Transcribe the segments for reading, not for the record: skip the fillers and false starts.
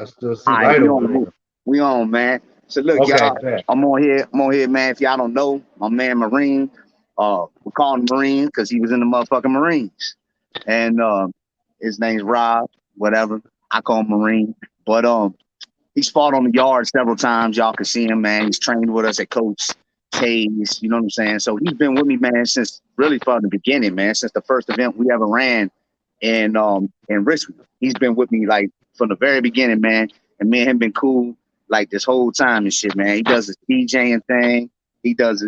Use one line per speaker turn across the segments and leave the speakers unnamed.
I still see
All right,
light
we
over
on the move.
there.
We on, man. So look,
Okay,
y'all,
bet.
I'm on here. I'm on here, man. If y'all don't know, my man Marine, we call him Marine because he was in the motherfucking Marines. And his name's Rob, whatever. I call him Marine. But he's fought on the yard several times. Y'all can see him, man. He's trained with us at Coach K's. You know what I'm saying? So he's been with me, man, since really from the beginning, man. Since the first event we ever ran in Richmond. He's been with me like from the very beginning, man. And me and him been cool like this whole time and shit, man. He does his DJing thing. He does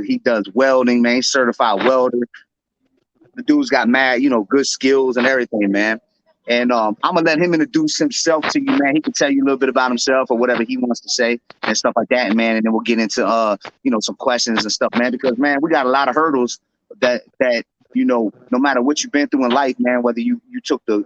welding, man. He's certified welder. The dude's got mad, good skills and everything, man. And I'm gonna let him introduce himself to you, man. He can tell you a little bit about himself or whatever he wants to say and stuff like that, man. And then we'll get into some questions and stuff, man. Because man, we got a lot of hurdles that no matter what you've been through in life, man. Whether you took the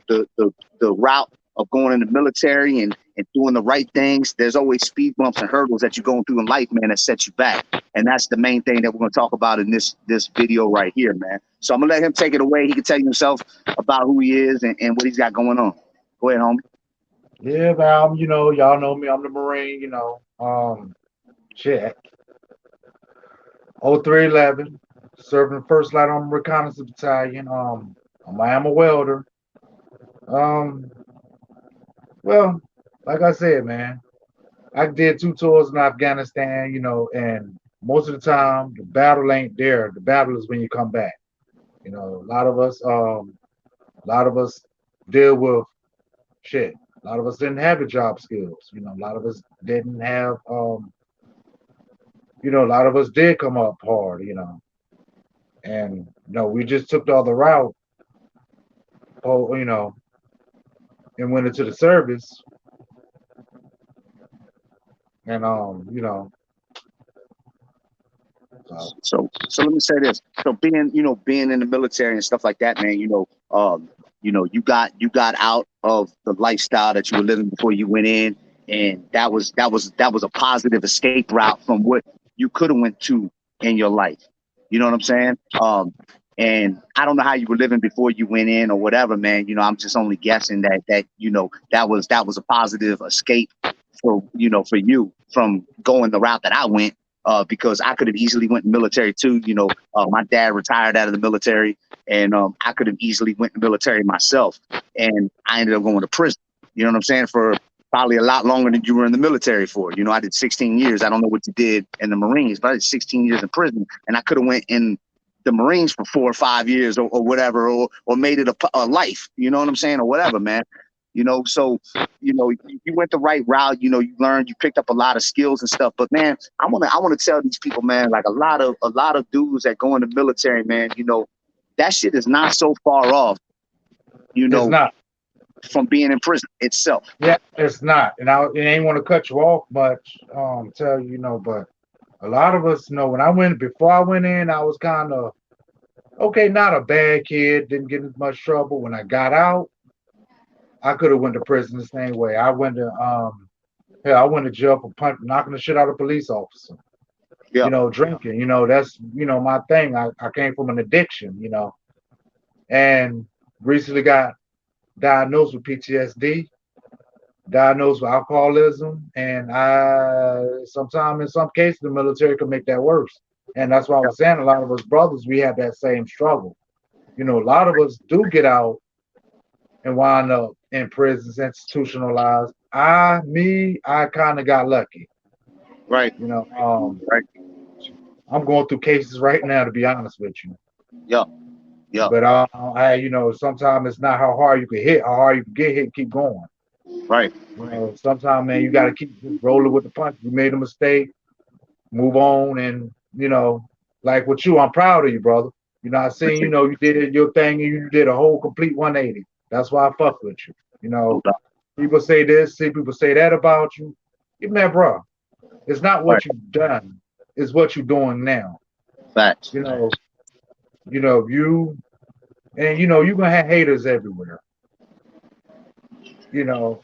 route of going in the military and doing the right things, there's always speed bumps and hurdles that you're going through in life, man, that set you back. And that's the main thing that we're going to talk about in this video right here, man. So I'm gonna let him take it away. He can tell you himself about who he is and what he's got going on. Go ahead, homie.
Yeah, man. Y'all know me. I'm the Marine. Shit. 0311, serving the first light on reconnaissance battalion. I am a welder. Um, well, like I said, man, I did 2 tours in Afghanistan. And most of the time the battle ain't there. The battle is when you come back. A lot of us deal with shit. A lot of us didn't have the job skills. A lot of us didn't have. A lot of us did come up hard. And we just took the other route. Oh, and went into the service. And so
So let me say this. So being in the military and stuff like that, man, you got out of the lifestyle that you were living before you went in, and that was a positive escape route from what you could have went to in your life. You know what I'm saying? And I don't know how you were living before you went in or whatever, man. I'm just only guessing that was a positive escape for you from going the route that I went, because I could have easily went military too. My dad retired out of the military, and I could have easily went in the military myself, and I ended up going to prison. You know what I'm saying? For probably a lot longer than you were in the military for. I did 16 years. I don't know what you did in the Marines, but I did 16 years in prison, and I could have went in the Marines for 4 or 5 years or whatever, or made it a life. You know what I'm saying? Or whatever, man. So you went the right route. You learned, you picked up a lot of skills and stuff. But man, I want to tell these people, man, like a lot of dudes that go in the military, man, that shit is not so far off, you
it's
know,
not.
from being in prison itself.
Yeah, it's not. And I ain't want to cut you off much. Tell you, but a lot of us know when before I went in, I was kind of okay, not a bad kid, didn't get in much trouble. When I got out, I could have went to prison the same way. I went to jail for knocking the shit out of a police officer.
Yeah.
Drinking. That's my thing. I came from an addiction. And recently got diagnosed with PTSD, diagnosed with alcoholism, and sometimes in some cases the military can make that worse. And that's why I
Yeah.
was saying a lot of us brothers we have that same struggle. A lot of us do get out and wind up in prisons, institutionalized. I kind of got lucky.
Right.
You know, um,
Right.
I'm going through cases right now, to be honest with you.
Yeah. Yeah.
But sometimes it's not how hard you can hit, how hard you can get hit, keep going.
Right.
Sometimes, man, you got to keep just rolling with the punch. You made a mistake, move on, and like with you, I'm proud of you, brother. I seen,
Appreciate
you did your thing, and you did a whole complete 180. That's why I fuck with you. You
it. No
know,
doubt.
people say this, see people say that about you. Man, bro, it's not
Right.
what you've done, it's what you're doing now.
Facts.
You know, you and you're gonna have haters everywhere. You know,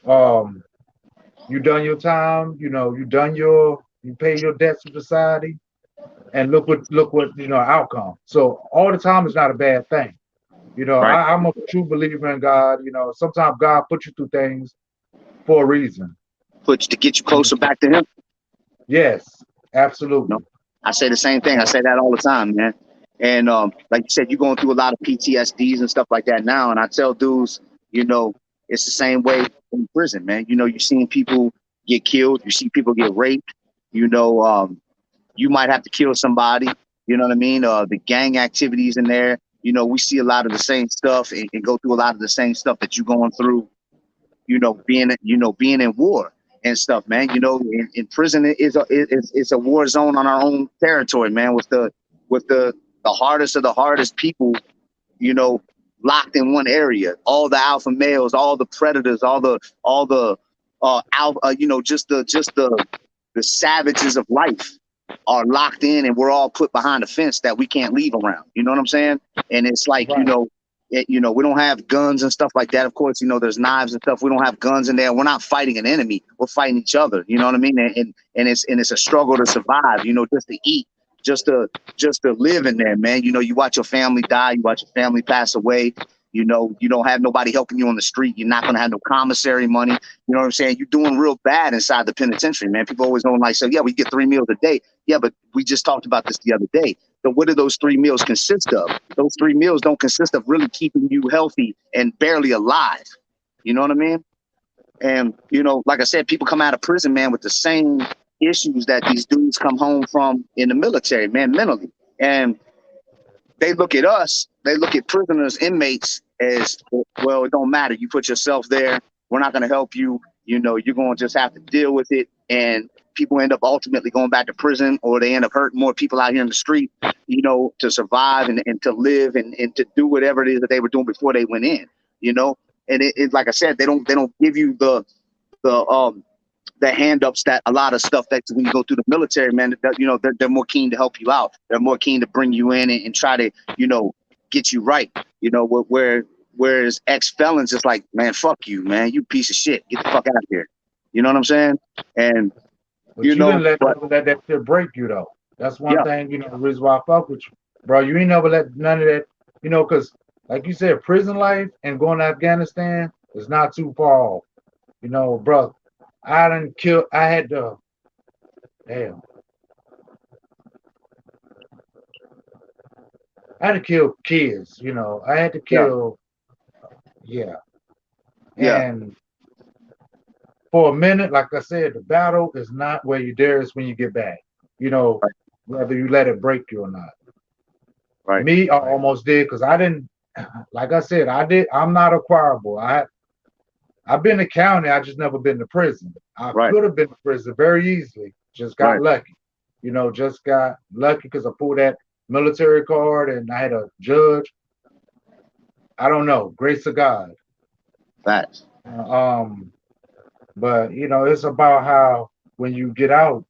you done your time. You pay your debts to society, and look what outcome. So all the time is not a bad thing.
Right.
I'm a true believer in God. Sometimes God puts you through things for a reason.
to get you closer back to him.
Yes,
You know,
absolutely.
I say the same thing. I say that all the time, man. And like you said, you're going through a lot of PTSDs and stuff like that now. And I tell dudes, you know, it's the same way in prison, man. You know, you've seen people get killed, you see people get raped. You know, you might have to kill somebody. You know what I mean? The gang activities in there. You know, we see a lot of the same stuff and go through a lot of the same stuff that you're going through. Being in war and stuff, man. You know, in prison it's a war zone on our own territory, man. With the hardest of the hardest people, you know, locked in one area. All the alpha males, all the predators, all the alpha, the savages of life are locked in, and we're all put behind a fence that we can't leave around. You know what I'm saying? And it's like,
Right.
we don't have guns and stuff like that. Of course, there's knives and stuff. We don't have guns in there. We're not fighting an enemy. We're fighting each other. You know what I mean? And it's a struggle to survive. Just to eat, just to live in there, man. You watch your family die. You watch your family pass away. You don't have nobody helping you on the street. You're not gonna have no commissary money. You know what I'm saying? You're doing real bad inside the penitentiary, man. People always don't like, so yeah, we get 3 meals a day. Yeah, but we just talked about this the other day. So what do those 3 meals consist of? Those 3 meals don't consist of really keeping you healthy and barely alive. You know what I mean? And, like I said, people come out of prison, man, with the same issues that these dudes come home from in the military, man, mentally. And they look at prisoners, inmates as, well, it don't matter. You put yourself there. We're not going to help you. You're going to just have to deal with it. And people end up ultimately going back to prison, or they end up hurting more people out here in the street, to survive and to live and to do whatever it is that they were doing before they went in, and like I said, they don't give you the hand ups that a lot of stuff that when you go through the military, man, they're more keen to help you out. They're more keen to bring you in and try to, get you right. Whereas ex felons, it's like, man, fuck you, man, you piece of shit, get the fuck out of here. You know what I'm saying? And
But you didn't
but
never let that shit break you though. That's one
yeah,
thing, the reason why I fuck with you. Bro, you ain't never let none of that, because like you said, prison life and going to Afghanistan is not too far off. Bro, I had to, damn, I had to kill kids, I had to
yeah,
kill, yeah.
yeah,
And for a minute, like I said, the battle is not where you dare, it's when you get back, you know,
right,
whether you let it break you or not.
right,
Me, I almost did because I didn't, like I said, I'm not acquirable. I've been to county, I just never been to prison. I
right,
could have been to prison very easily, just got
right.
lucky. Just got lucky because I pulled that military card and I had a judge. I don't know, grace of God.
Facts.
Um, but it's about how when you get out,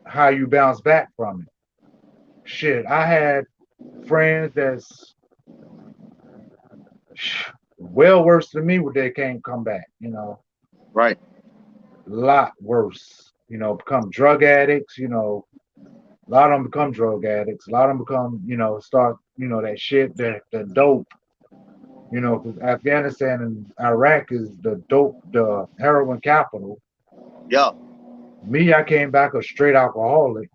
how you bounce back from it. Shit, I had friends that's well worse than me when they can't come back.
Right,
A lot worse. Become drug addicts. A lot of them become drug addicts. A lot of them become, start, that shit, the dope. Because Afghanistan and Iraq is the dope, the heroin capital.
yeah,
Me, I came back a straight alcoholic,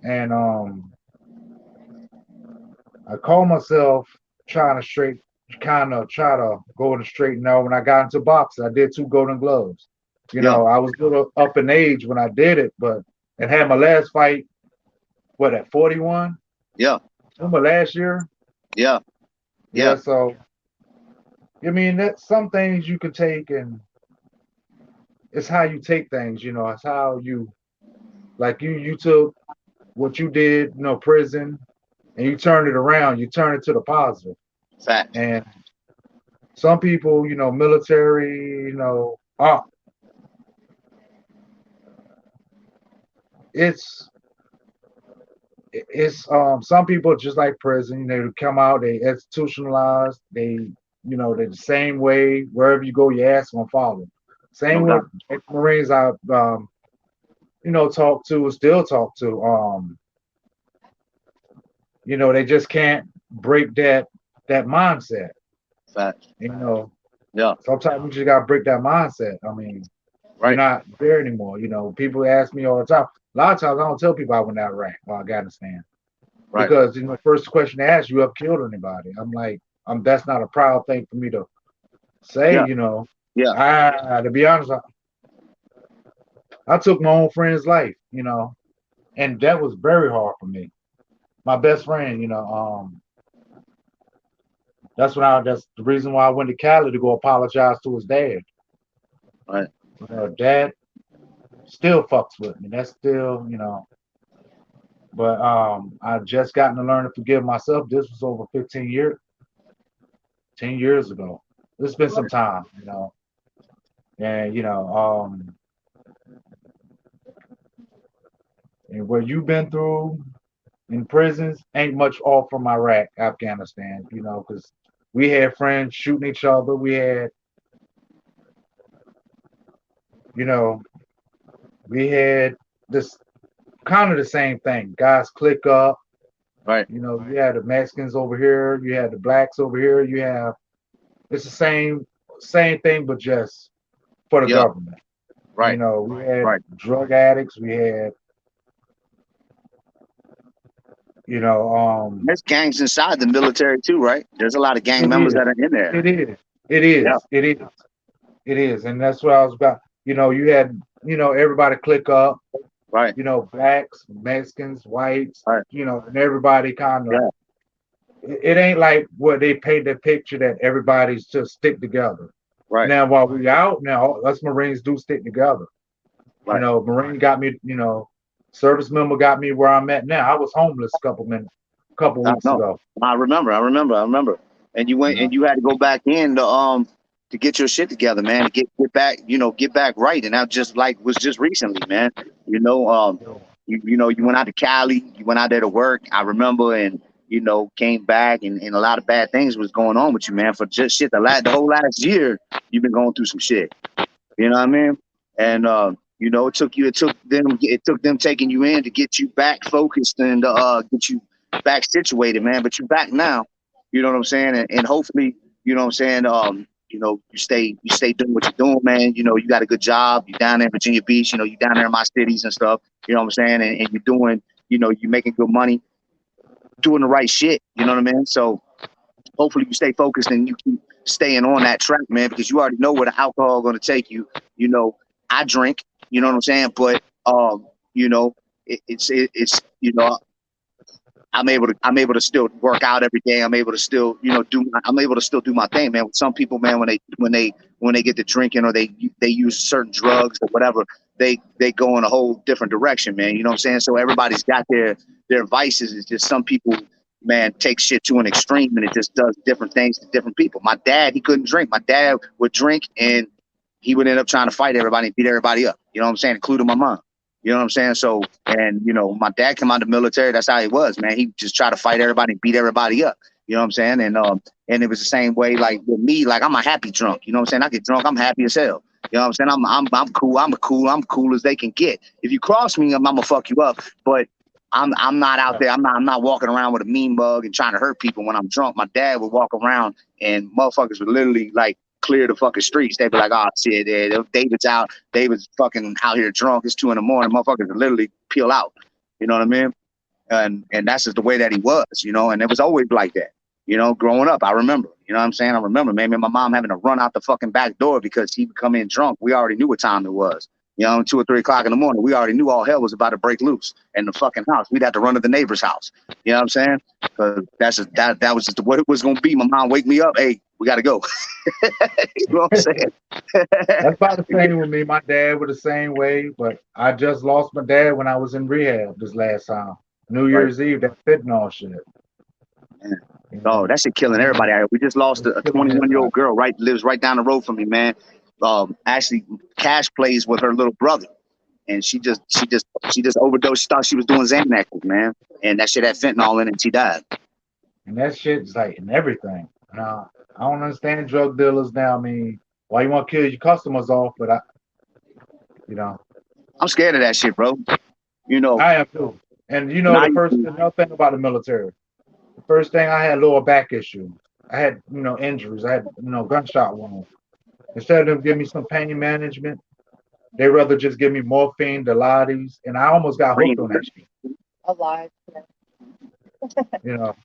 and I call myself trying to kind of try to go in the straight. When I got into boxing, I did 2 Golden Gloves.
yeah,
I was a little up in age when I did it, but and had my last fight, what, at 41?
yeah,
Remember last year?
yeah,
Yeah,
yeah.
so I mean that some things you can take, and it's how you take things, it's how you, like, you took what you did, prison, and you turned it around, you turn it to the positive.
Facts.
And some people, military, it's some people just like prison, they come out, they institutionalized, they're the same way wherever you go, your ass gonna follow. Same
No
with
doubt.
Marines I talk to, still talk to. They just can't break that mindset.
Facts.
You know,
Yeah.
Sometimes you just gotta break that mindset. I mean, you're
Right.
not there anymore. You know, people ask me all the time. A lot of times I don't tell people I went to Iraq or Afghanistan
Right.
because you know, first question they ask you, have killed anybody? I'm like, that's not a proud thing for me to say.
Yeah.
You know,
Yeah.
to be honest, I took my own friend's life. You know, and that was very hard for me. My best friend, you know, that's the reason why I went to Cali to go apologize to his dad.
Right.
You know, dad still fucks with me. That's still, you know, but I just gotten to learn to forgive myself. This was over 15 years, 10 years ago. It's been some time, you know. And you know, and what you've been through in prisons ain't much off from Iraq, Afghanistan, you know, because we had friends shooting each other. We had, you know, we had this kind of the same thing. Guys click up.
Right.
You know, you had the Mexicans over here, you had the blacks over here, you have it's the same thing, but just for the
Yeah.
government. You
Right.
know, we had
Right.
drug addicts, we had, you know,
There's gangs inside the military too, right? There's a lot of gang
it
members
is,
that are in there.
it is, it
Yeah.
is, it is, it is, and that's what I was about. You know, you had, you know, everybody click up,
Right.
you know, blacks, Mexicans, whites,
Right.
you know, and everybody kind of.
Yeah.
It ain't like what they paint the picture that everybody's just stick together.
Right.
Now, while we out now, us Marines do stick together. You
Right.
know, Marine got me. You know, service member got me where I'm at now. I was homeless couple
I
weeks
know.
ago.
I remember. I remember. I remember. And you
You
went
know,
and you had to go back in to get your shit together, man. To get back, get back right. And that just like was just recently, man. You know, you went out to Cali. You went out there to work. I remember, and came back, and a lot of bad things was going on with you, man. For just shit, the whole last year, you've been going through some shit. You know what I mean? And it took them taking you in to get you back focused and get you back situated, man. But you back now. You know what I'm saying? And hopefully, you know what I'm saying. You stay doing what you're doing, man. You got a good job. You down there in Virginia Beach. You down there in my cities and stuff. You know what I'm saying? And you're doing, you're making good money, doing the right shit. You know what I mean? So hopefully you stay focused and you keep staying on that track, man, because you already know where the alcohol is going to take you. You know, I drink, you know what I'm saying? But, you know, it's, I'm able to still work out every day. I'm able to still, I'm able to still do my thing, man. With some people, man, when they get to drinking or they use certain drugs or whatever, they go in a whole different direction, man. You know what I'm saying? So everybody's got their vices. It's just some people, man, take shit to an extreme and it just does different things to different people. My dad, he couldn't drink. My dad would drink and he would end up trying to fight everybody and beat everybody up. You know what I'm saying? Including my mom. You know what I'm saying? So, and my dad came out of the military. That's how he was, man. He just tried to fight everybody and beat everybody up. You know what I'm saying? And it was the same way, like with me, like I'm a happy drunk. You know what I'm saying? I get drunk, I'm happy as hell. You know what I'm saying? I'm cool. I'm cool as they can get. If you cross me, I'm gonna fuck you up. But I'm not out there. I'm not walking around with a mean mug and trying to hurt people when I'm drunk. My dad would walk around and motherfuckers would literally like clear the fucking streets. They'd be like, oh shit, David's out. David's fucking out here drunk. It's 2 a.m. Motherfuckers would literally peel out. You know what I mean? And that's just the way that he was, and it was always like that. Growing up, I remember, you know what I'm saying? I remember, man, my mom having to run out the fucking back door because he would come in drunk. We already knew what time it was. 2 or 3 o'clock in the morning, we already knew all hell was about to break loose in the fucking house. We'd have to run to the neighbor's house. You know what I'm saying? Because that was just what it was gonna be. My mom wake me up, hey, we gotta go. You know what I'm saying?
that's about the same with me. My dad was the same way, but I just lost my dad when I was in rehab this last time. New
Right.
Year's Eve, that fentanyl shit.
Man.
You
Oh,
know,
that shit killing everybody. We just lost
it's
a
killing
21-year-old
everybody.
girl. Right, lives right down the road from me, man. Actually, Cash plays with her little brother, and she just overdosed. She thought she was doing Xanax, man, and that shit had fentanyl in it, and she died.
And that shit's like in everything. Now, I don't understand drug dealers now. I mean, why you want to kill your customers off? But you know,
I'm scared of that shit, bro. You know,
I am too. And you know,
now
the
you
first another thing about the military, the first thing I had lower back issues. I had injuries. I had gunshot wounds. Instead of them give me some pain management, they rather just give me morphine, Dilates, and I almost got hooked
Marine.
on that shit. You know.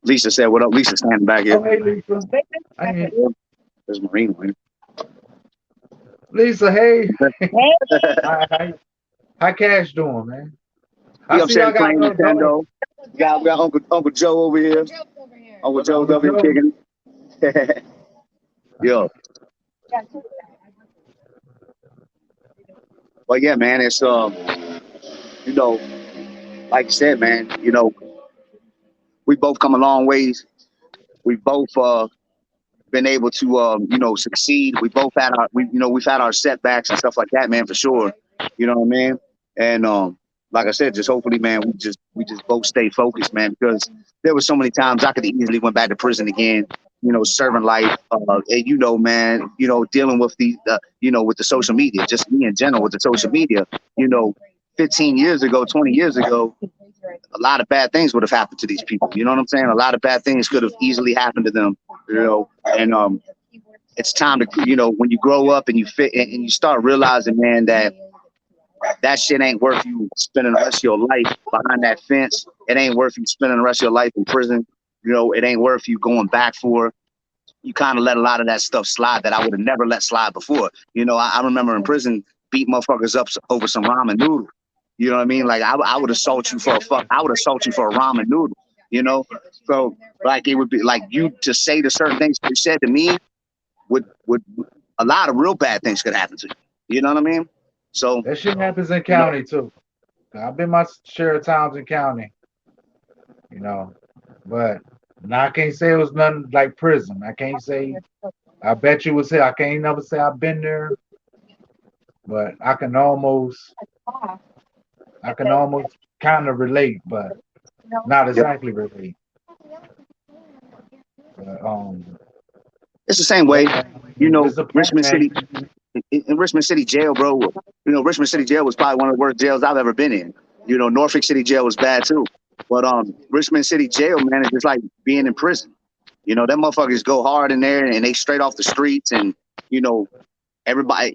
Lisa said, "What up?" Lisa standing back here.
Oh, hey, Lisa. I mean,
There's Marine one.
Lisa, hey. Hi, how Cash doing, man? I
He
see
upstairs
y'all got
playing
another dog.
Nintendo. We got Uncle Joe over here. Uncle Joe's
Uncle
over here
Joe.
kicking it. Yo, but yeah, man, it's you know, like you said, man, we both come a long ways. We both been able to succeed. We both had we've had our setbacks and stuff like that, man, for sure. You know what I mean? And like I said, just hopefully, man, we just both stay focused, man, because there were so many times I could easily went back to prison again, serving life, and man, dealing with with the social media, just me in general with the social media, you know, 15 years ago, 20 years ago, a lot of bad things would have happened to these people. You know what I'm saying? A lot of bad things could have easily happened to them. And it's time to when you grow up and you fit and you start realizing, man, that shit ain't worth you spending the rest of your life behind that fence. It ain't worth you spending the rest of your life in prison. It ain't worth you going back for. You kind of let a lot of that stuff slide that I would have never let slide before. I remember in prison beat motherfuckers up over some ramen noodle. You know what I mean? Like I would assault you for I would assault you for a ramen noodle. You know, so like it would be like you to say the certain things you said to me would a lot of real bad things could happen to you. You know what I mean? So
That shit happens in
you know,
county too. I've been my share of times in county, you know. But now I can't say it was nothing like prison. I can't say I bet you would say I can't never say I've been there, but I can almost kind of relate, but not
yeah,
exactly relate. But,
it's the same
yeah,
way.
man. I mean, discipline,
Richmond
man.
City in Richmond City Jail, bro. Richmond City Jail was probably one of the worst jails I've ever been in. Norfolk City Jail was bad too, but Richmond City Jail, man, is just like being in prison. That motherfuckers go hard in there and they straight off the streets and you know everybody.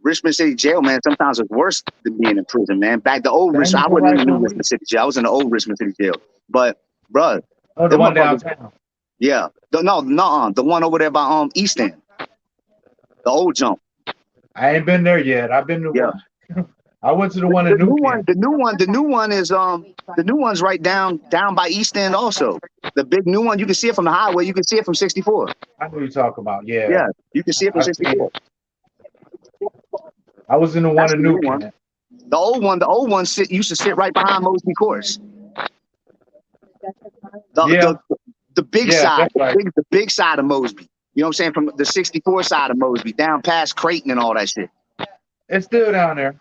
Richmond City Jail, man, sometimes it's worse than being in prison, man. Back the old
Same
Richmond, I
for
wasn't in
like
the new
when we,
Richmond City Jail. I was in the old Richmond City Jail, but bruh,
oh, the
them
one
motherfuckers,
downtown.
yeah, no, the one over there by East End, the old jump.
I ain't been there yet. I've been to
Yeah.
one. I went to the
The,
one in
the
New
new one,
Camp.
the new one is the new one's right down by East End also. The big new one, you can see it from the highway. You can see it from 64.
I know you talk about. Yeah,
Yeah, you can see it from
I see
64.
it. I was in the one
That's
in
the
New
new one.
Camp.
The old one used to sit right behind Mosby Course. The
Yeah,
the the big
yeah,
side,
that's right.
the big side of Mosby. You know what I'm saying? From the 64 side of Mosby, down past Creighton and all that shit.
It's still down there.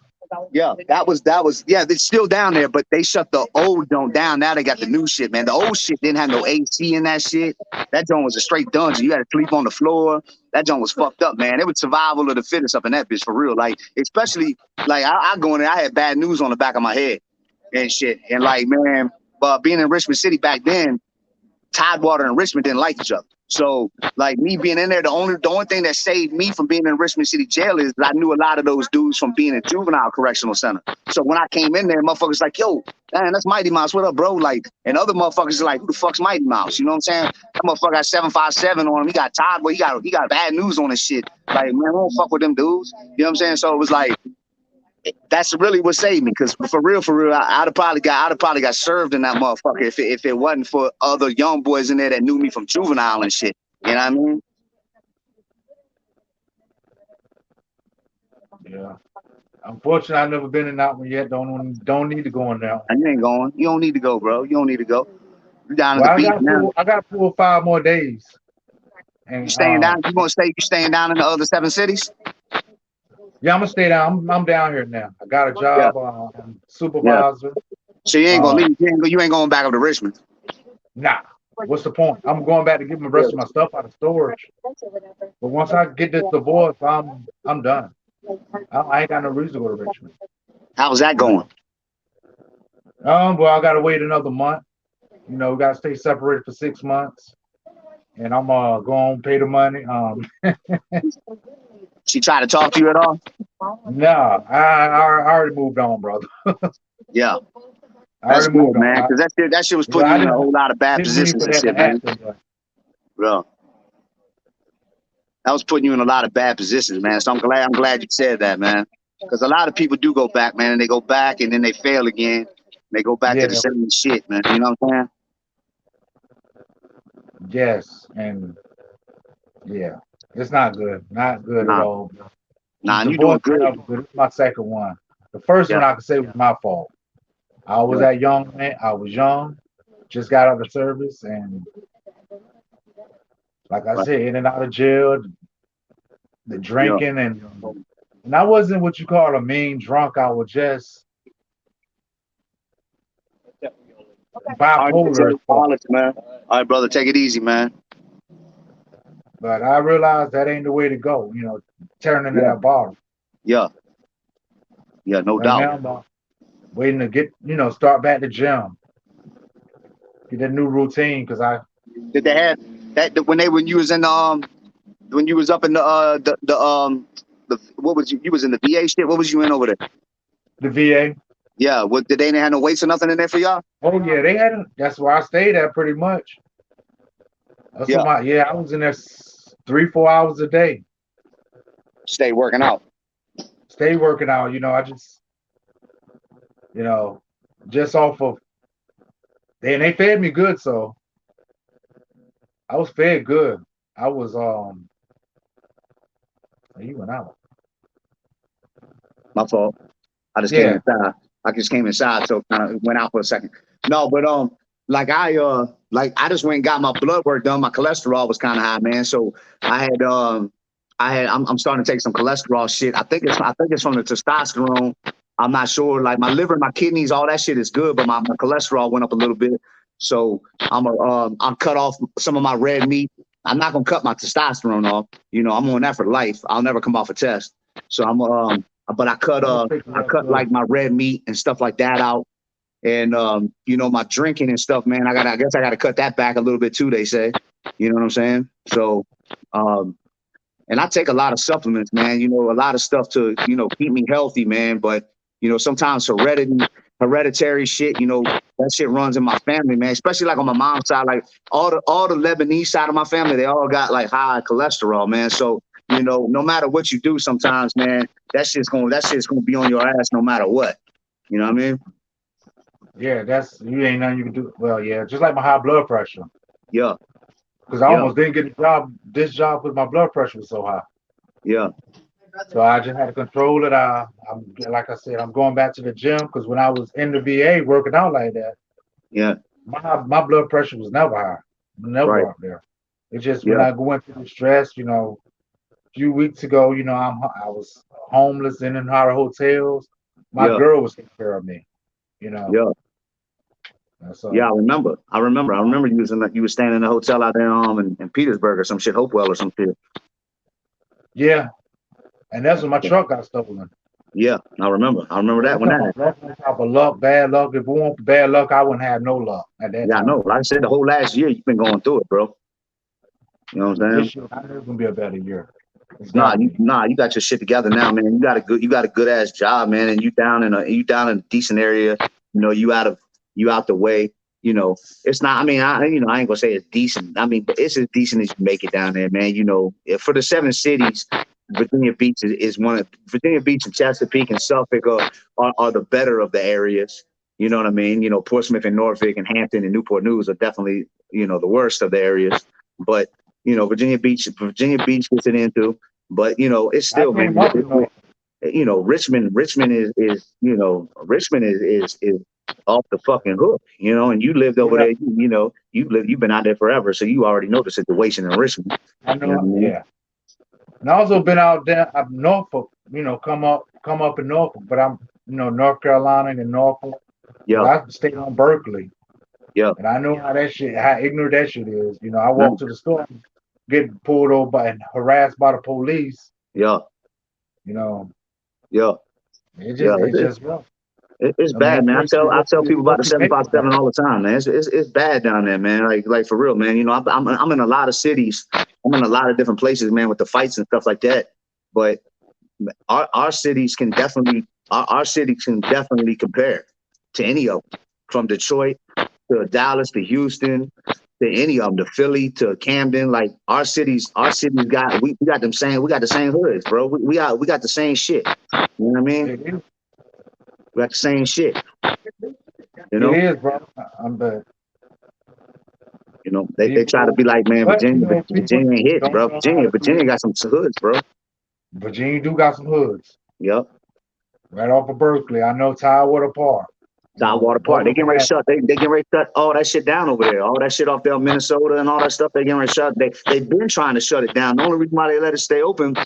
Yeah, that was yeah, it's still down there, but they shut the old joint down. Now they got the new shit, man. The old shit didn't have no AC in that shit. That joint was a straight dungeon. You had to sleep on the floor. That joint was fucked up, man. It was survival of the fittest up in that bitch for real. Like, especially like I go in there, I had bad news on the back of my head and shit. And like, man, but being in Richmond City back then, Tidewater and Richmond didn't like each other. So, like me being in there, the only thing that saved me from being in Richmond City Jail is that I knew a lot of those dudes from being in juvenile correctional center. So when I came in there, motherfuckers like, yo, man, that's Mighty Mouse. What up, bro? Like, and other motherfuckers are like, who the fuck's Mighty Mouse? You know what I'm saying? That motherfucker got 757 on him. He got Tidewater. He got bad news on his shit. Like, man, I don't fuck with them dudes. You know what I'm saying? So it was like, that's really what saved me. Because for real, I'd have probably got served in that motherfucker if it wasn't for other young boys in there that knew me from juvenile and shit. You know what I mean?
Yeah. Unfortunately, I've never been in that one yet. Don't need to go in there.
And you ain't going. You don't need to go, bro. You don't need to go. You down at the
Well, I
beach
got
now.
full. I got 4 or 5 more days,
You
and
staying down? You gonna stay? You staying down in the other 7 cities?
yeah, I'm gonna stay down. I'm down here now. I got a
Yeah,
job. I'm
yeah.
supervisor.
So you ain't gonna
Uh,
leave. You ain't going back up to Richmond.
nah. What's the point? I'm going back to get the
Yeah.
rest of my stuff out of storage. But once I get this divorce, I'm done. I ain't got no reason to go to Richmond.
How's that
You
going?
know. Well, I gotta wait another month. We gotta stay separated for 6 months. and I'm going to pay the money.
She tried to talk to you at all?
No, I already moved on, brother.
Yeah,
I
that's
already
good,
moved on.
man. Because that shit was putting
I
you in a whole lot of bad
didn't mean
positions
for
and
that
shit,
to
man.
happen, but
Bro, that was putting you in a lot of bad positions, man. So I'm glad you said that, man. Because a lot of people do go back, man, and they go back and then they fail again. And they go back to the
yeah,
same shit, man. You know what I'm saying?
yes, and yeah, it's not good, not good at
Nah,
all.
nah, and you doing
Divorce is
good.
never good. It's my second one. The first
Yeah,
one I could say was my fault. I was
yeah,
that young man. I was young, just got out of service, and like I
right,
said, in and out of jail, the
yeah.
drinking, and I wasn't what you call a mean drunk. I was just
All right, man,
bipolar as
I'll
fuck.
let you, man. All right, brother, take it easy, man.
But I realized that ain't the way to go. Turning to
Yeah,
that bottle.
yeah, yeah, no
Right
doubt.
now, I'm waiting to get start back the gym, get a new routine because I
Did they have when you was in when you was up in the what was you was in the VA shit? What was you in over there?
the VA.
Yeah, what did they ain't have no weights or nothing in there for y'all?
Oh yeah, they had. That's where I stayed at pretty much. That's what
Yeah,
my I was in there 3 4 hours a day.
stay working out.
Stay working out. I just you know just off of they fed me good, so I was fed good. I was you went out.
My fault. I just came
Yeah.
inside. I just came inside, so kind of went out for a second. No, but like I just went and got my blood work done. My cholesterol was kind of high, man. So I had I'm starting to take some cholesterol shit. I think it's from the testosterone. I'm not sure. Like my liver, my kidneys, all that shit is good, but my cholesterol went up a little bit. So I'm cut off some of my red meat. I'm not gonna cut my testosterone off. I'm on that for life. I'll never come off a test. So but
I'm gonna pick you
I
up
cut
too.
like my red meat and stuff like that out. And my drinking and stuff, man, I guess I gotta cut that back a little bit too, they say. You know what I'm saying? So um and I take a lot of supplements, man, a lot of stuff to, keep me healthy, man. But sometimes hereditary shit, that shit runs in my family, man. Especially like on my mom's side, like all the Lebanese side of my family, they all got like high cholesterol, man. So, no matter what you do sometimes, man, that shit's gonna be on your ass no matter what. You know what I mean?
Yeah, that's you ain't nothing you can do. Well, yeah, just like my high blood pressure,
Yeah,
because I
yeah,
almost didn't get a job. This job because my blood pressure was so high.
yeah,
So I just had to control it. I'm like I said, I'm going back to the gym because when I was in the VA working out like that,
yeah,
my blood pressure was never high,
right.
never up there. It's just when
Yeah,
I went through the stress, a few weeks ago, I was homeless in and out of hotels. My
yeah,
girl was taking care of me, you know.
yeah.
And
Yeah, I
so
remember. I remember you was staying in a hotel out there in Petersburg or some shit, Hopewell or some shit.
yeah, and that's when my truck got stolen.
Yeah, I remember. I remember
But
that
I'm
when that
talking about
happened.
that's on top of luck, bad luck. If it weren't for bad luck, I wouldn't have no luck at that
Yeah, I know.
time.
Like I said, the whole last year you've been going through it, bro. You know what I'm saying?
This year, I know it's gonna be a better year. It's
Nah,
gotta be.
you got your shit together now, man. You got a good ass job, man, and you down in a decent area. You out the way. It's not. I mean, I ain't gonna say it's decent. I mean, but it's as decent as you make it down there, man. For the seven cities, Virginia Beach is one of Virginia Beach and Chesapeake and Suffolk are the better of the areas. You know what I mean? Portsmouth and Norfolk and Hampton and Newport News are definitely the worst of the areas. But Virginia Beach gets it into. But it's
I
still, man.
came up in North.
Richmond is off the fucking hook, and you lived over
Yeah,
there. You've been out there forever, so you already know the situation in Richmond.
I
You know
know.
what I mean?
Yeah, and I also been out there up Norfolk. Come up in Norfolk, but I'm North Carolina and Norfolk because
Yeah,
I stayed on Berkeley,
yeah,
and I know how ignorant that shit is. I
no,
walk to the store, get pulled over and harassed by the police.
yeah,
You know,
yeah,
it
yeah.
just it's
It is.
just rough.
It's
I mean,
bad, man. I tell people about
what
the
you make of that?
757 all the time, man. It's bad down there, man. Like for real, man. You know, I'm in a lot of cities. I'm in a lot of different places, man, with the fights and stuff like that. But our cities can definitely our city can definitely compare to any of them, from Detroit to Dallas to Houston to any of them, to Philly to Camden. Like our cities got them same, we got the same hoods, bro. We got the same shit. You know what I mean?
It is,
We got the same shit. You
it
know,
is, bro. But
they try to
people,
be like, man,
but you know, people
Virginia ain't hitting,
don't
bro.
know how to
Virginia
be.
got some hoods, bro.
Virginia do got some hoods
Yep.
right off of Berkeley. I know Tidewater Park. You know,
Tidewater Park.
both
They
of
getting
them
ready to
have.
shut. They getting ready to shut all that shit down over there. All that shit off there in Minnesota and all that stuff. They getting ready to shut. They've been trying to shut it down. The only reason why they let it stay open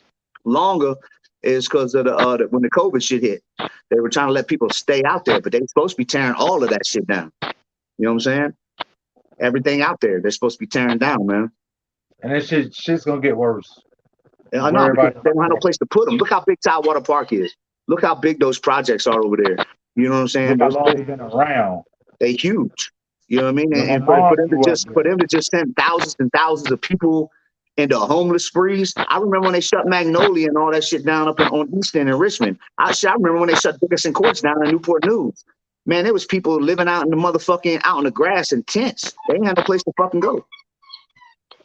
longer is because of when the COVID shit hit. They were trying to let people stay out there, but they supposed to be tearing all of that shit down. You know what I'm saying? Everything out there, they're supposed to be tearing down, man.
And this shit's gonna get worse.
I know,
Worry
because
about
they don't have no place to put them. Look how big Tidewater Park is. Look how big those projects are over there. You know what I'm saying?
look how long it's been around.
They huge. You know what I mean?
When my
And for
mom
them to
grew up
just
there,
send thousands and thousands of people into homeless sprees. I remember when they shut Magnolia and all that shit down up on East End in Richmond. I remember when they shut Dickerson Courts down in Newport News. Man, there was people living out in the motherfucking out in the grass in tents. They ain't had no place to fucking go.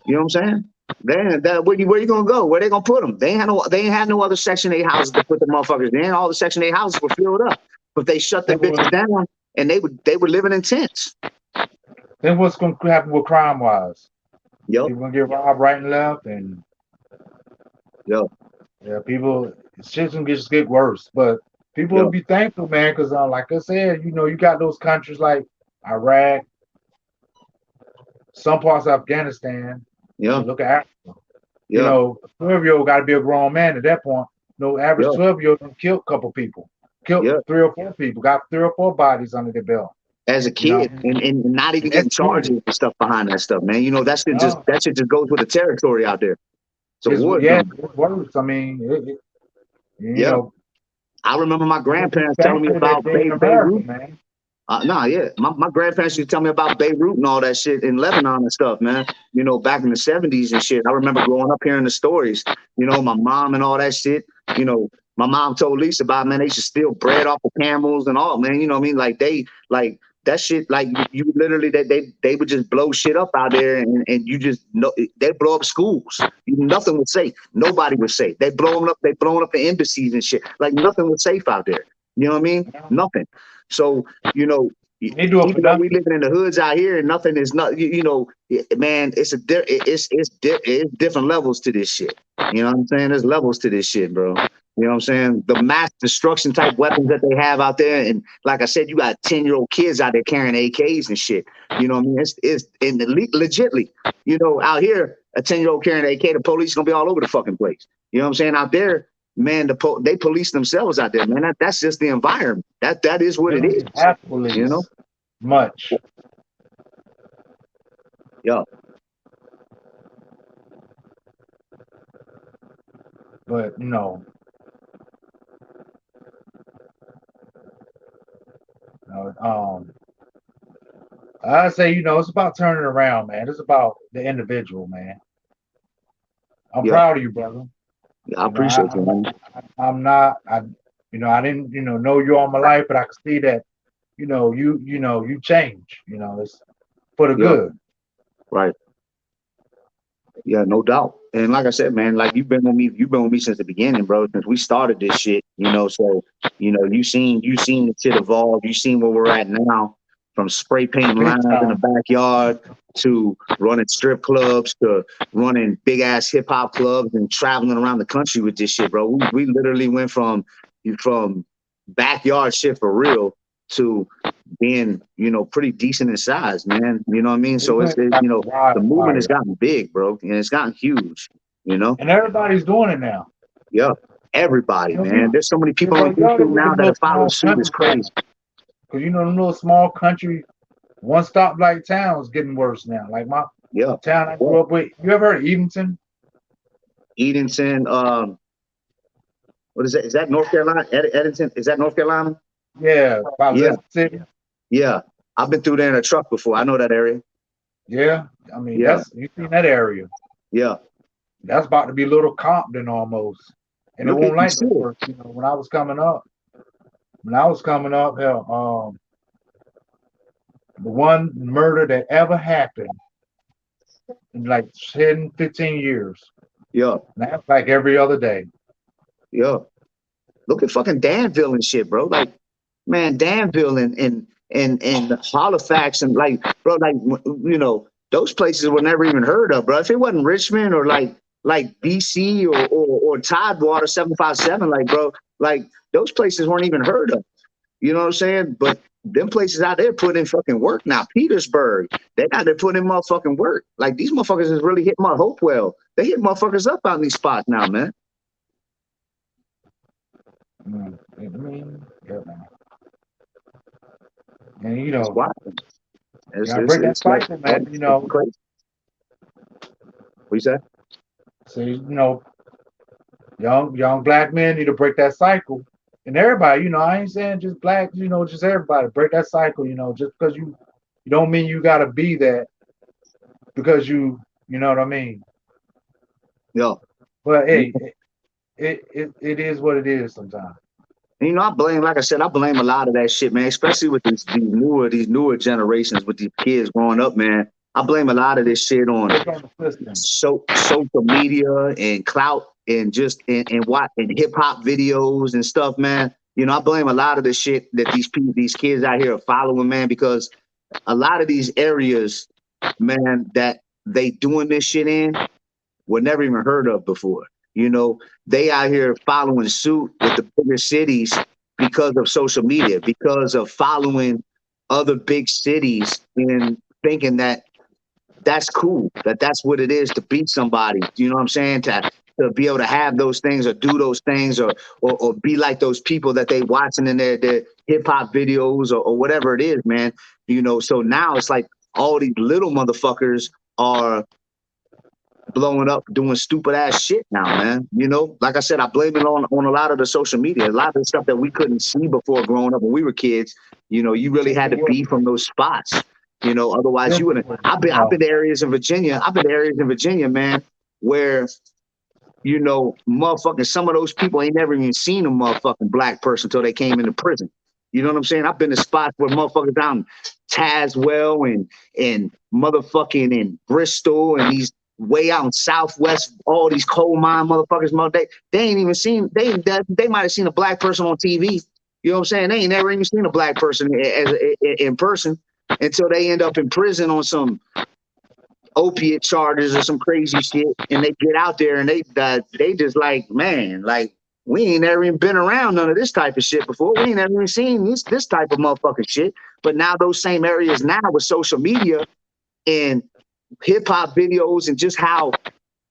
You know what I'm saying? Where you gonna go? Where they gonna put them? They ain't had no other Section 8 houses to put the motherfuckers in. All the Section 8 houses were filled up. But they shut the bitches down and they were living in tents.
then what's gonna happen with crime wise?
Yep.
People gonna get robbed right and left, and
Yep.
yeah, people, shit's gonna just get worse. But people will
Yep.
be thankful, man, because like I said, you know, you got those countries like Iraq, some parts of Afghanistan.
Yeah.
Look at Africa. You
Yeah.
know, a 12-year-old got to be a grown man at that point. No average
Yeah.
12-year-old killed a couple people, killed
Yeah.
3 or 4 people, got 3 or 4 bodies under their belt.
As a
You know,
kid, and not even
and that's
getting charges
kids.
and stuff behind that stuff, man. You know,
No,
that shit just goes with the territory out there. It's a
it's
war
yeah,
zone.
it's worse. I mean, you
Yeah.
know,
I remember my
people be
grandparents telling me
thankful that
about
they're in America,
Beirut.
man.
Yeah. My grandparents used to tell me about Beirut and all that shit in Lebanon and stuff, man. You know, back in the 70s and shit. I remember growing up hearing the stories, you know, my mom and all that shit. You know, my mom told Lisa about, man, they used to steal bread off of camels and all, man. You know what I mean? Like that shit, like you literally, they would just blow shit up out there and you just know, they blow up schools. Nothing was safe. Nobody was safe. They blowing up the embassies and shit. Like nothing was safe out there. You know what I mean? Nothing. So, you know,
They do it for
even though we
nothing.
living in the hoods out here and nothing is not, you know, man, it's different levels to this shit. You know what I'm saying? There's levels to this shit, bro. You know what I'm saying? The mass destruction type weapons that they have out there, and like I said, you got 10-year-old kids out there carrying AKs and shit. You know what I mean? It's and legitly, you know, out here, a 10-year-old carrying an AK, the police gonna be all over the fucking place. You know what I'm saying? Out there, man, they police themselves out there, man. That's just the environment. That is what
They
it
don't
is.
even have
You know?
police much,
Yeah.
but no, no. I say, you know, it's about turning around, man. It's about the individual, man. I'm
Yeah.
proud of you, brother.
Yeah, I
You know,
appreciate you, man.
I'm not, you know, I didn't, know you all my life, but I can see that, you change. You know, it's for the
Yeah,
good.
right. Yeah, no doubt. And like I said, man, like you've been with me since the beginning, bro, since we started this shit, you know, so you seen the shit evolve, you seen where we're at now, from spray painting
Big
lines in the
time.
backyard to running strip clubs to running big ass hip hop clubs and traveling around the country with this shit, bro. We literally went from backyard shit for real to being, you know, pretty decent in size, man. You know what I mean?
It
So
went
you
like
know, the movement has
wildfire.
gotten big, bro, and it's gotten huge. You know,
And everybody's doing it now.
yeah, everybody,
You know,
man. There's so many people on
bro, y'all
YouTube
look at
now
them
that
little
have followed
small
suit. It's
country
crazy.
towns. Because, them little small country, one stop like towns getting worse now. Like my
Yeah,
town I
yeah.
grew up with. You ever heard of Edenton?
Edenton, what is that? Is that North Carolina? Edenton, is that North Carolina?
Yeah, by
Yeah,
Leicester City.
yeah. I've been through there in a truck before. I know that area.
Yeah, I mean
Yeah,
that's you seen that area.
yeah.
That's about to be Little Compton almost, and it
Look at
won't
you,
like that
shit.
first. You know, when I was coming up, hell, the one murder that ever happened in like 10, 15 years.
Yeah,
And that's like every other day.
yeah. Look at fucking Danville and shit, bro. Like, man, Danville and Halifax and like, bro, like, you know, those places were never even heard of, bro. If it wasn't Richmond or like BC or Tidewater 757, like, bro, like those places weren't even heard of. You know what I'm saying? But them places out there put in fucking work now. Petersburg, they out there putting in motherfucking work. Like these motherfuckers is really hitting my Hopewell. They hit motherfuckers up out in these spots now, man.
I mean, yeah, man. And you
It's
know,
wild.
you
It's
gotta
it's,
break that
it's like
cycle, man. You
it's
know,
crazy. What you say?
so you know, young black men need to break that cycle. And everybody, you know, I ain't saying just black, you know, just everybody break that cycle. You know, just because you don't mean you gotta be that because you know what I mean.
Yo,
But hey, it is what it is sometimes.
and, you know, I blame, like I said, I blame a lot of that shit, man. Especially with these newer generations, with these kids growing up, man. I blame a lot of this shit on
It's on the system.
social media and clout and just and what and hip hop videos and stuff, man. You know, I blame a lot of the shit that these kids out here are following, man, because a lot of these areas, man, that they doing this shit in were never even heard of before. You know, they out here following suit with the bigger cities because of social media, because of following other big cities and thinking that that's cool, that that's what it is to beat somebody. You know what I'm saying? To be able to have those things or do those things or be like those people that they watching in their hip hop videos or whatever it is, man. You know, so now it's like all these little motherfuckers are blowing up doing stupid ass shit now, man. You know, like I said, I blame it on a lot of the social media, a lot of the stuff that we couldn't see before growing up when we were kids. You know, you really had to be from those spots. You know, otherwise you wouldn't. I've been to areas in Virginia. I've been to areas in Virginia, man, where you know, motherfucking some of those people ain't never even seen a motherfucking black person until they came into prison. You know what I'm saying? I've been to spots where motherfuckers down Tazewell and motherfucking in Bristol and these way out in Southwest, all these coal mine motherfuckers, they ain't even seen they might have seen a black person on TV. You know what I'm saying? They ain't never even seen a black person in person until they end up in prison on some opiate charges or some crazy shit, and they get out there and they just like, man, like we ain't never even been around none of this type of shit before. We ain't never even seen this type of motherfucking shit. But now those same areas now with social media and hip hop videos and just how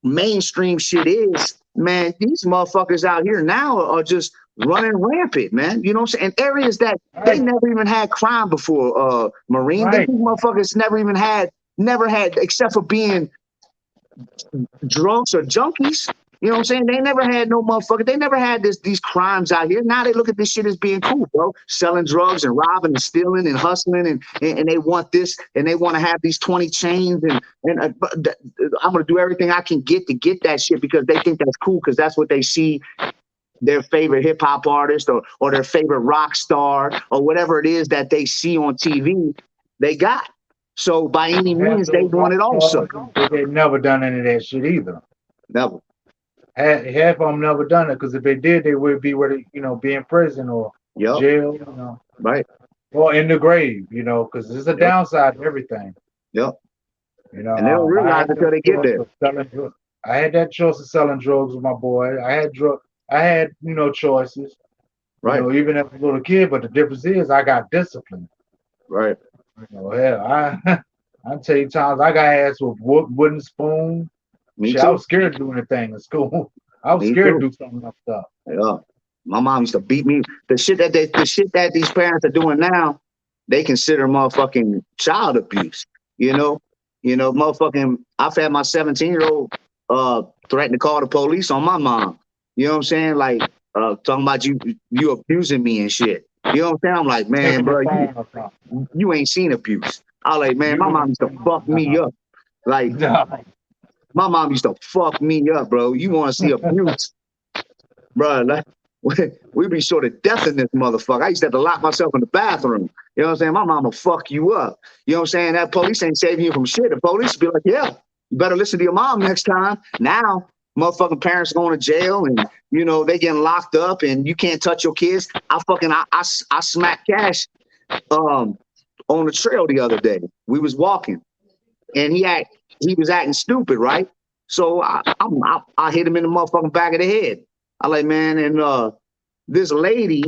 mainstream shit is, man, these motherfuckers out here now are just running rampant, man. You know what I'm saying? And areas that they
Right,
never even had crime before, Marine. These
right.
motherfuckers never had, except for being drunks or junkies. You know what I'm saying? They never had no motherfucker. They never had these crimes out here. Now they look at this shit as being cool, bro. Selling drugs and robbing and stealing and hustling and they want this and they want to have these 20 chains and I'm gonna do everything I can get to get that shit because they think that's cool because that's what they see their favorite hip hop artist or their favorite rock star or whatever it is that they see on TV. They got. So by any
Half
means, they
those
want
rock
it also.
stars, they never done any of that shit either.
Never.
Half of them never done it because if they did, they would be where they, you know, be in prison or
Yep.
jail, you know,
Right.
or in the grave, you know, because there's a
Yep.
downside to everything.
Yep.
You know,
And they don't
I
realize
had
until
that
they get
choice
there.
of selling drugs. I had that choice of selling drugs with my boy. I had, you know, choices. You
Right.
know, even as a little kid. But the difference is, I got discipline.
Right.
You know, hell, I tell you times I got asked with wooden spoon.
Me
Shit, I
too.
was scared to do anything in school. I was
Me
scared
too.
to do some of that stuff.
Yeah. My mom used to beat me. The shit that these parents are doing now, they consider motherfucking child abuse. You know? You know, motherfucking I've had my 17-year-old threaten to call the police on my mom. You know what I'm saying? Like talking about you abusing me and shit. You know what I'm saying? I'm like, man,
Taking the
bro,
phone or something.
you ain't seen abuse. I was like, man,
You
my mom
ain't
used to
seen
fuck me up. Like,
no.
my mom used to fuck me up, bro. You want to see abuse, bro? Like, we be short of death in this motherfucker. I used to have to lock myself in the bathroom. You know what I'm saying? My mom will fuck you up. You know what I'm saying? That police ain't saving you from shit. The police be like, yeah, you better listen to your mom next time. Now, motherfucking parents going to jail and, you know, they getting locked up and you can't touch your kids. I smacked Cash um, on the trail the other day. We was walking and he was acting stupid, right? So I hit him in the motherfucking back of the head. I like, man, and this lady,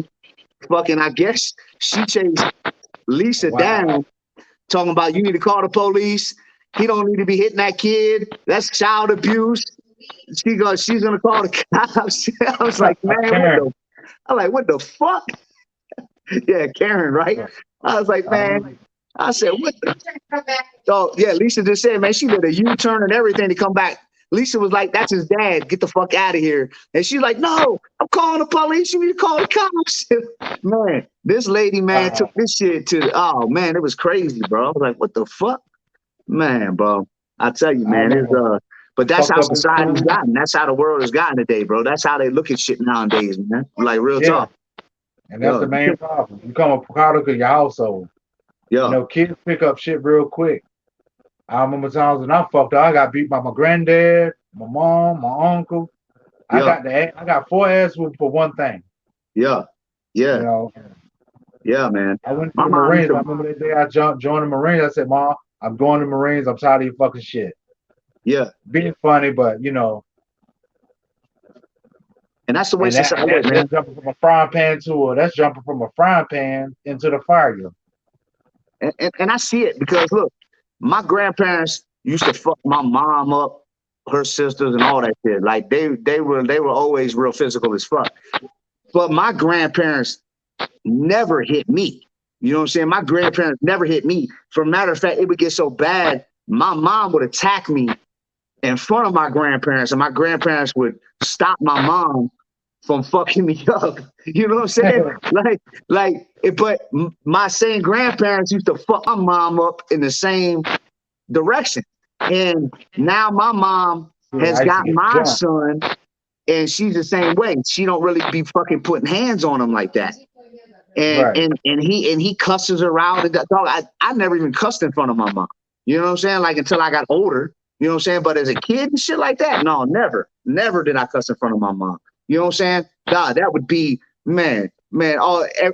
fucking, I guess she chased Lisa
Wow.
down, talking about you need to call the police. He don't need to be hitting that kid. That's child abuse. She's gonna call the cops. I was like, man,
Karen.
what the fuck? Yeah, Karen, right? I was like, man, I said, what the? Oh, yeah, Lisa just said, man, she did a U-turn and everything to come back. Lisa was like, that's his dad. Get the fuck out of here. And she's like, no, I'm calling the police. You need to call the cops. Man, this lady, man, took this shit to, oh, man, it was crazy, bro. I was like, what the fuck? Man, bro. I tell you,
I
man,
remember
but that's
fucked
how
up in
society's
school.
gotten. That's how the world has gotten today, bro. That's how they look at shit nowadays, man. Like, real
Yeah,
talk.
and that's
Yo,
the main problem. You become a product of your household. You
yo,
know, kids pick up shit real quick. I remember times when I fucked up. I got beat by my granddad, my mom, my uncle.
yo,
I got 4 ass whooped for one thing.
yeah,
You
yeah,
know,
yeah, man.
I went to
My
the
mom used
Marines. I
to,
remember that day joined the Marines. I said, Mom, I'm going to the Marines. I'm tired of your fucking shit.
yeah.
Being funny, but you know,
And that's the way
and
society is, man.
that's jumping from a frying pan that's jumping from a frying pan into the fire.
And I see it because look, my grandparents used to fuck my mom up, her sisters, and all that shit. Like they were always real physical as fuck. But my grandparents never hit me. You know what I'm saying? My grandparents never hit me. For a matter of fact, it would get so bad, my mom would attack me in front of my grandparents, and my grandparents would stop my mom from fucking me up. You know what I'm saying? But my same grandparents used to fuck my mom up in the same direction. And now my mom
Yeah,
has
I used to
got
get
my
jumped.
son, and she's the same way. She don't really be fucking putting hands on him like that. And
Right.
and and he cusses her out. And dog, I never even cussed in front of my mom. You know what I'm saying? Like until I got older. You know what I'm saying? But as a kid and shit like that, no, never, never did I cuss in front of my mom. You know what I'm saying? God, that would be man.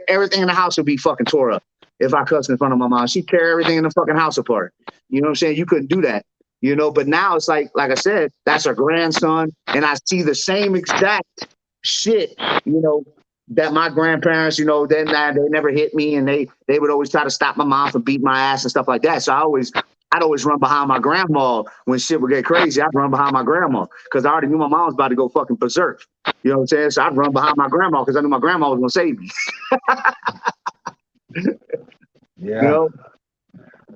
Everything in the house would be fucking tore up if I cussed in front of my mom. She'd tear everything in the fucking house apart. You know what I'm saying? You couldn't do that. You know, but now it's like I said, that's her grandson, and I see the same exact shit. You know, that my grandparents, you know, they never hit me, and they would always try to stop my mom from beating my ass and stuff like that. So I'd always run behind my grandma when shit would get crazy. I'd run behind my grandma because I already knew my mom was about to go fucking berserk. You know what I'm saying? So I'd run behind my grandma because I knew my grandma was gonna save me. You
Yeah.
know,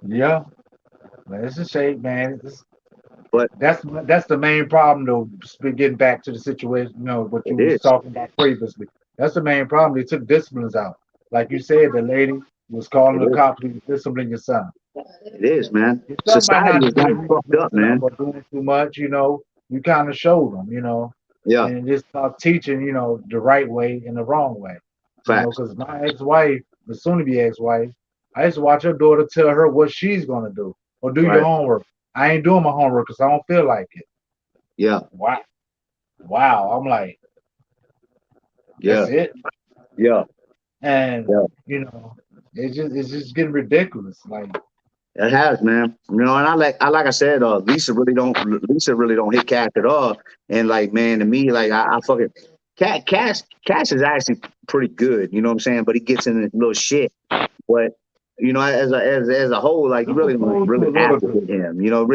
Yeah. Man, it's a shame, man.
but
That's the main problem, though. Getting back to the situation, you know, what
it
you was
is.
talking about previously. That's the main problem. They took disciplines out. Like you said, the lady was calling
It
the
is.
cops to discipline your son.
It is, man.
Your son might
Society
not
has
do
gotten
it, he was
fucked up,
messing up
man.
or doing too much, you know. You kind of showed them, you know,
Yeah,
and just start teaching, you know, the right way and the wrong way, you know,
facts.
because my ex-wife, the soon-to-be ex-wife, I used to watch her daughter tell her what she's gonna do or do your
Right.
homework. I ain't doing my homework because I don't feel like it.
Yeah,
Wow, wow. I'm like,
yeah,
that's it,
yeah,
and
yeah.
you know, it's just getting ridiculous. Like,
It has, man. You know, and I said, Lisa really don't hit Cash at all. And like, man, to me, like I fucking Cash is actually pretty good. You know what I'm saying? But he gets in this little shit. But you know, as a whole, like you really don't
supposed to
really
a
have
little
to
bit.
hit him. You know,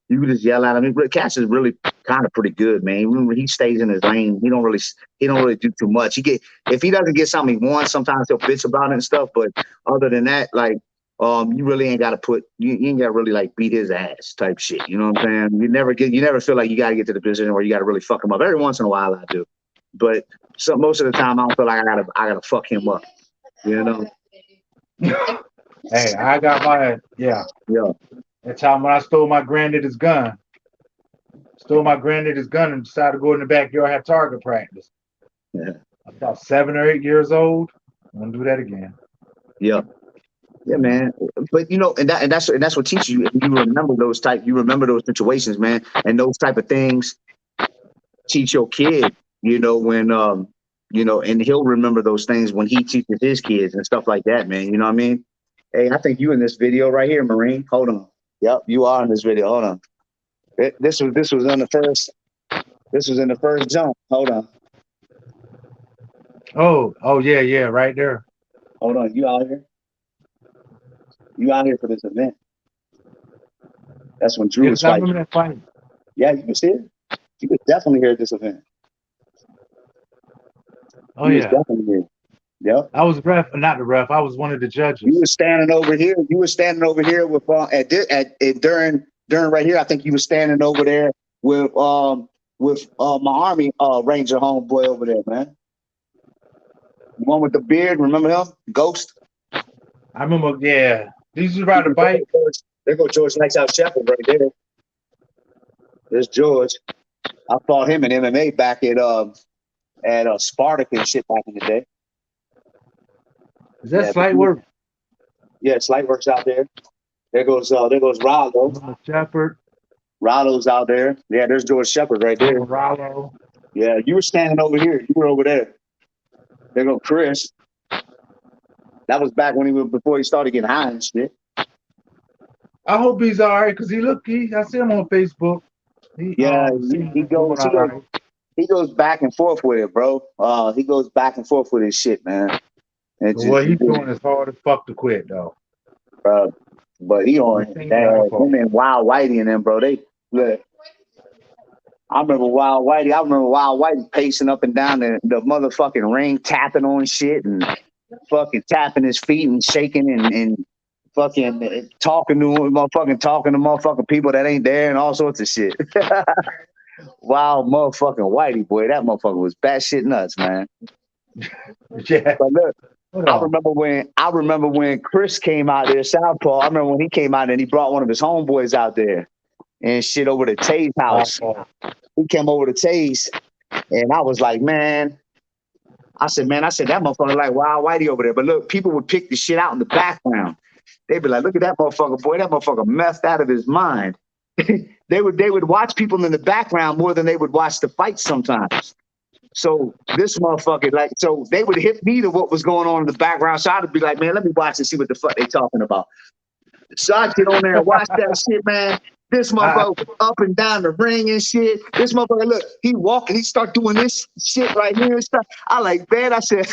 you can just yell at him. Cash is really kind of pretty good, man. He stays in his lane. He don't really do too much. If he doesn't get something he wants, sometimes he'll bitch about it and stuff. But other than that, like you really ain't got to you ain't got to really like beat his ass type shit. You know what I'm saying? You never feel like you got to get to the position where you got to really fuck him up. Every once in a while, I do. But most of the time, I don't feel like I gotta fuck him up. You know?
Hey, I got my
Yeah.
That time when I stole my granddaddy's gun. Stole my granddaddy's gun and decided to go in the backyard have target practice.
Yeah.
About 7 or 8 years old. I'm gonna do that again.
Yeah. Yeah, man. But you know, and that's what teaches you. You remember you remember those situations, man, and those type of things teach your kid. You know, when you know, and he'll remember those things when he teaches his kids and stuff like that, man. You know what I mean? Hey, I think you in this video right here, Marine. Hold on. Yep, you are in this video. Hold on. This was on the first. This was in the first jump. Hold on.
Oh yeah, right there.
Hold on. You out here? You out here for this event? That's when Drew
Yeah,
was
'cause I
fighting.
remember that fight.
Yeah, you was here. You was definitely here at this event.
Oh
You was
yeah.
definitely here. Yep.
I was ref, not the ref. I was one of the
You
judges.
were standing over here. You were standing over here with during right here. I think you were standing over there with my army ranger homeboy over there, man. The one with the beard. Remember him? Ghost.
I remember. Yeah, these was ride a bike.
There go George Nights Out Shepherd right there. There's George. I fought him in MMA back at Spartak and shit back in the day.
Is that
Yeah,
slight work?
yeah, Slight Works out there. There goes Rollo.
Shepherd.
Rollo's out there. Yeah, there's George Shepherd right there.
Rollo.
Yeah, you were standing over here. You were over there. There go Chris. That was back when before he started getting high and shit.
I hope he's all right because I see him on Facebook.
Yeah,
Seems
he
like doing
goes
all right.
he goes back and forth with it, bro. He goes back and forth with his shit, man. And
But what he's doing is hard as fuck to quit though.
but he on him and Wild Whitey and them, bro. They look. I remember Wild Whitey pacing up and down the motherfucking ring, tapping on shit and fucking tapping his feet and shaking and fucking talking to motherfucking people that ain't there and all sorts of shit. Wild motherfucking Whitey, boy. That motherfucker was batshit nuts, man.
Yeah.
But look, I remember when Chris came out there, Southpaw. I remember when he came out and he brought one of his homeboys out there and shit over to Tay's house. He came over to Tay's and I was like, man, I said, that motherfucker like Wild Whitey over there. But look, people would pick the shit out in the background. They'd be like, look at that motherfucker, boy. That motherfucker methed out of his mind. They would watch people in the background more than they would watch the fight sometimes. So this motherfucker, so they would hit me to what was going on in the background. So I'd be like, man, let me watch and see what the fuck they talking about. So I'd get on there and watch that shit, man. This motherfucker up and down the ring and shit. This motherfucker, look, he walking, he start doing this shit right here and stuff. I like, man, I said,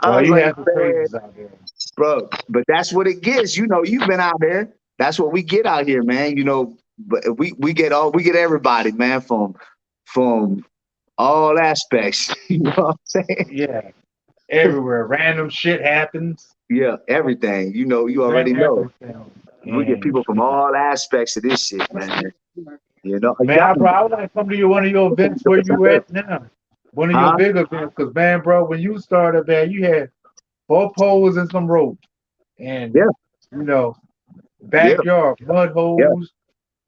Well, you have
the crazies
out there.
Bro, but that's what it gets. You know, you've been out there. That's what we get out here, man. You know, but we get everybody, man, from all aspects. You know what I'm saying?
Yeah. Everywhere. Random shit happens.
Yeah, everything. You know, you already know. We get people from all aspects of this shit, man. You know,
man, bro, I would like to come to one of your events where you at now. One of your big events, because man, bro, when you started, man, you had 4 poles and some rope, and you know, backyard mud holes.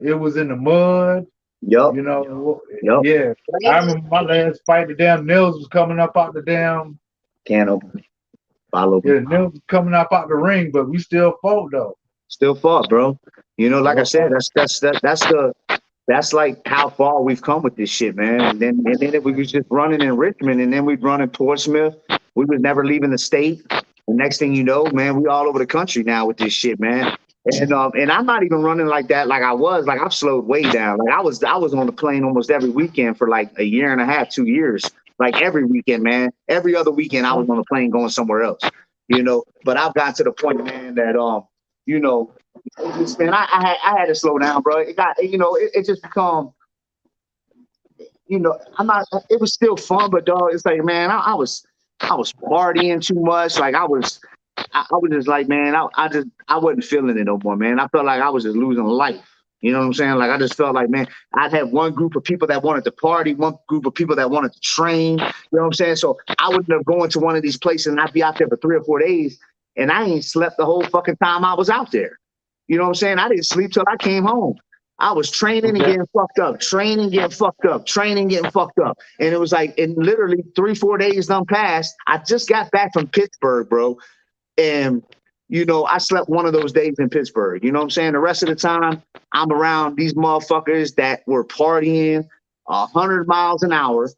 It was in the mud.
Yep.
You know, yeah. I remember my last fight. The damn nails was coming up out the damn
can open. Follow.
Yeah, nails was coming up out the ring, but we still fought though.
Still fought, bro. You know, like I said, that's like how far we've come with this shit, man. And then we was just running in Richmond, and then we'd run in Portsmouth. We was never leaving the state. The next thing you know, man, we all over the country now with this shit, man. And I'm not even running like that, like I was. Like I've slowed way down. Like I was on the plane almost every weekend for like a year and a half, 2 years. Like every weekend, man. Every other weekend, I was on the plane going somewhere else. You know, but I've gotten to the point, man, that you know, man, I had to slow down, bro. It got, you know, it just become, you know, it was still fun, but dog, it's like, man, I was partying too much. Like I was just like, man, I wasn't feeling it no more, man. I felt like I was just losing life. You know what I'm saying? Like I just felt like, man, I'd have one group of people that wanted to party, one group of people that wanted to train. You know what I'm saying? So I would end up going to one of these places and I'd be out there for 3 or 4 days, and I ain't slept the whole fucking time I was out there. You know what I'm saying? I didn't sleep till I came home. I was training and getting fucked up, training, getting fucked up, training, getting fucked up. And it was like, in literally 3, 4 days done passed. I just got back from Pittsburgh, bro. And, I slept one of those days in Pittsburgh. You know what I'm saying? The rest of the time, I'm around these motherfuckers that were partying 100 miles an hour.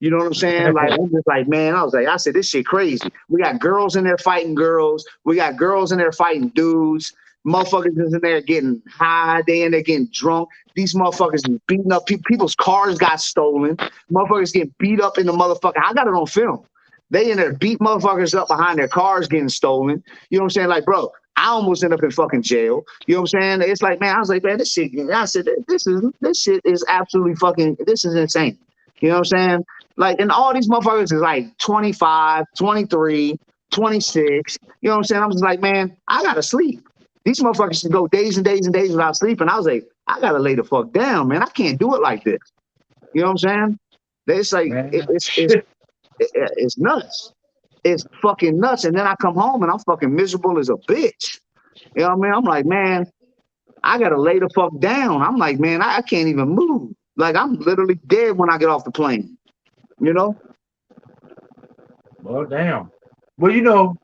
You know what I'm saying? Like, I'm just like, man, I said, this shit crazy. We got girls in there fighting girls. We got girls in there fighting dudes. Motherfuckers is in there getting high. They in there getting drunk. These motherfuckers is beating up people. People's cars got stolen. Motherfuckers get beat up in the motherfucker. I got it on film. They in there beat motherfuckers up behind their cars getting stolen. You know what I'm saying? Like, bro, I almost end up in fucking jail. You know what I'm saying? It's like, man, I was like, man, this shit. I said, this shit is absolutely fucking. This is insane. You know what I'm saying? Like, and all these motherfuckers is like 25, 23, 26. You know what I'm saying? I'm just like, man, I gotta sleep. These motherfuckers can go days and days and days without sleeping. I was like, I gotta lay the fuck down, man. I can't do it like this. You know what I'm saying? It's like it's nuts. It's fucking nuts. And then I come home and I'm fucking miserable as a bitch. You know what I mean? I'm like, man, I gotta lay the fuck down. I'm like, man, I can't even move. Like, I'm literally dead when I get off the plane. You know?
Well, damn. Well,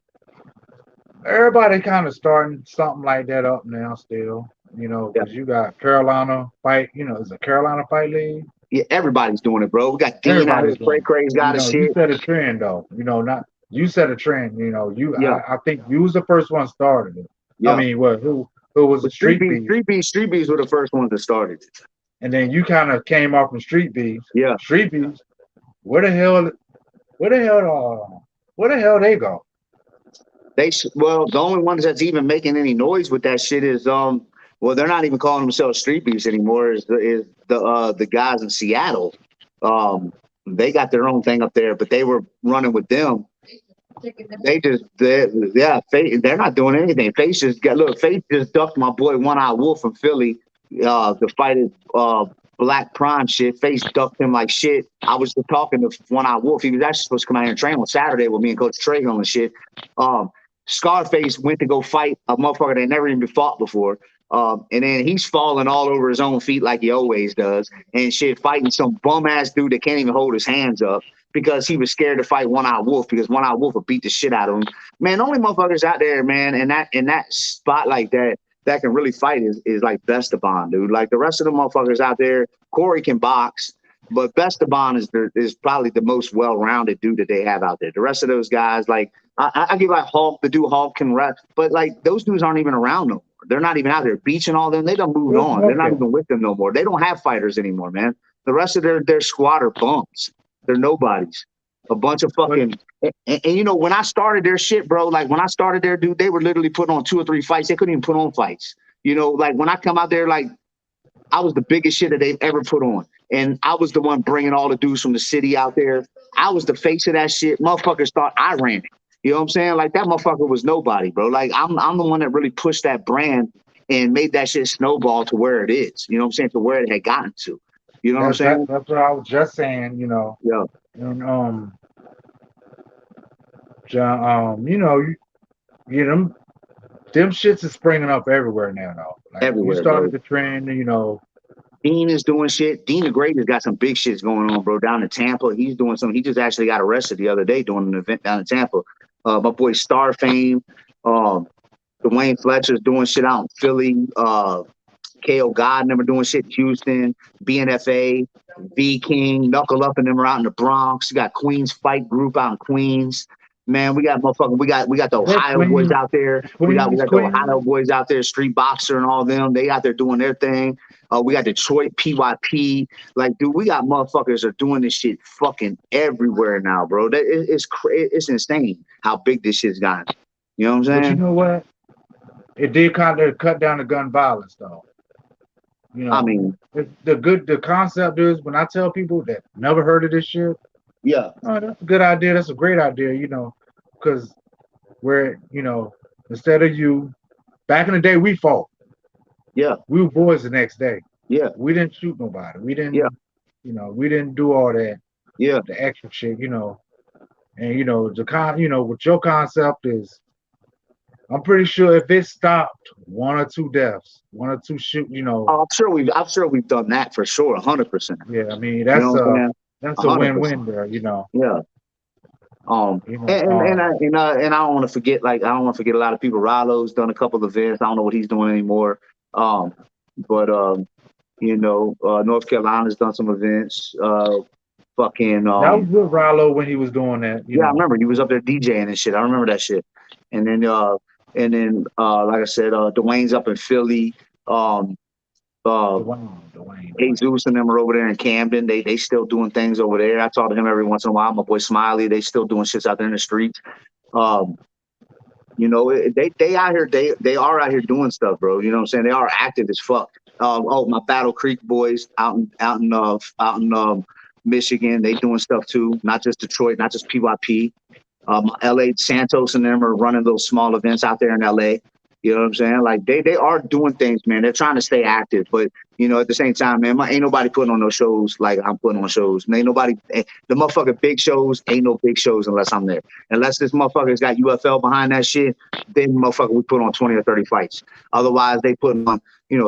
everybody kind of starting something like that up now still,
Yeah.
because you got Carolina fight, it's a Carolina fight league.
Yeah, everybody's doing it, bro. We got Dean out
Everybody's
here, Cray
doing
Cray's
it.
got a
You
shit.
set a trend though. Not you set a trend.
Yeah,
I think you was the first one started it. I
yeah.
mean, what who was
But
the Street Beef,
Street Bees were the first ones that started it.
and then you kind of came off from Street Beef.
Yeah.
Street Beef, where the hell, where the hell, where the hell they go?
Well, the only ones that's even making any noise with that shit is well, they're not even calling themselves Street Beefs anymore. Is the guys in Seattle. They got their own thing up there, but they were running with them. They're not doing anything. Face just ducked my boy One Eye Wolf from Philly. The fight is Black Prime shit. Face ducked him like shit. I was just talking to One Eye Wolf. He was actually supposed to come out here and train on Saturday with me and Coach Trey on and shit. Scarface went to go fight a motherfucker that never even fought before. And then he's falling all over his own feet like he always does, and shit, fighting some bum ass dude that can't even hold his hands up because he was scared to fight One Eye Wolf because One Eye Wolf would beat the shit out of him. Man, the only motherfuckers out there, man, in that spot like that can really fight is like Bestaban, dude. Like the rest of the motherfuckers out there, Corey can box, but Bestaban is probably the most well rounded dude that they have out there. The rest of those guys, like I give like Hulk, the dude Hulk can rap, but like those dudes aren't even around no more. They're not even out there. Beach and all them, they done moved on. They're not even with them no more. They don't have fighters anymore, man. The rest of their squad are bums. They're nobodies. A bunch of fucking when I started their shit, bro, like when I started there, dude, they were literally putting on 2 or 3 fights. They couldn't even put on fights. Like when I come out there, like I was the biggest shit that they've ever put on. And I was the one bringing all the dudes from the city out there. I was the face of that shit. Motherfuckers thought I ran it. You know what I'm saying? Like that motherfucker was nobody, bro. Like I'm the one that really pushed that brand and made that shit snowball to where it is. You know what I'm saying? To where it had gotten to. You know what I'm saying?
That's what I was just saying.
Yeah.
And John, them shits is springing up everywhere now. Though, like you
Everywhere,
started
bro.
the trend.
Dean is doing shit. Dean the Great has got some big shits going on, bro. Down in Tampa, he's doing something. He just actually got arrested the other day doing an event down in Tampa. My boy Star Fame, Dwayne Fletcher's doing shit out in Philly. KO God never doing shit in Houston. BNFA, V King, Knuckle Up and them are out in the Bronx. You got Queens Fight Group out in Queens. Man, we got motherfucking, we got the Ohio boys out there. We got the Ohio boys out there, Street Boxer and all them. They out there doing their thing. We got Detroit PYP. Like, dude, we got motherfuckers are doing this shit fucking everywhere now, bro. It's insane how big this shit's gotten. You know what I'm saying?
But you know what? It did kind of cut down the gun violence, though.
I mean,
the concept is when I tell people that never heard of this shit,
yeah,
oh, that's a good idea. That's a great idea, because instead of you, back in the day, we fought.
Yeah.
We were boys the next day.
Yeah.
We didn't shoot nobody. We
Yeah.
didn't, we didn't do all that,
Yeah.
the extra shit. And what your concept is, I'm pretty sure if it stopped one or two deaths, one or two shoot.
Oh, I'm sure we've done that for sure, 100%.
Yeah, I mean
You know
that's
what I'm
a
saying?
that's a
100%.
win-win there.
Yeah. Um,
You know,
and I don't want to forget, like, I don't want to forget a lot of people. Rollo's done a couple of events. I don't know what he's doing anymore. Um, but North Carolina's done some events. Fucking
that was with Rollo when he was doing that.
Yeah, I remember he was up there DJing and shit. I remember that shit. And then like I said, Dwayne's up in Philly. Um, uh,
Dwayne.
Jesus and them are over there in Camden. They still doing things over there. I talk to him every once in a while. My boy Smiley, they still doing shits out there in the streets. Um, they out here. They are out here doing stuff, bro. You know what I'm saying? They are active as fuck. My Battle Creek boys out in Michigan, they doing stuff too. Not just Detroit, not just PYP. LA Santos and them are running those small events out there in LA. You know what I'm saying? Like they are doing things, man. They're trying to stay active, but at the same time, man, ain't nobody putting on no shows like I'm putting on shows. Ain't nobody the motherfucking big shows ain't no big shows unless I'm there. Unless this motherfucker's got UFL behind that shit, then motherfucker we put on 20 or 30 fights. Otherwise, they put on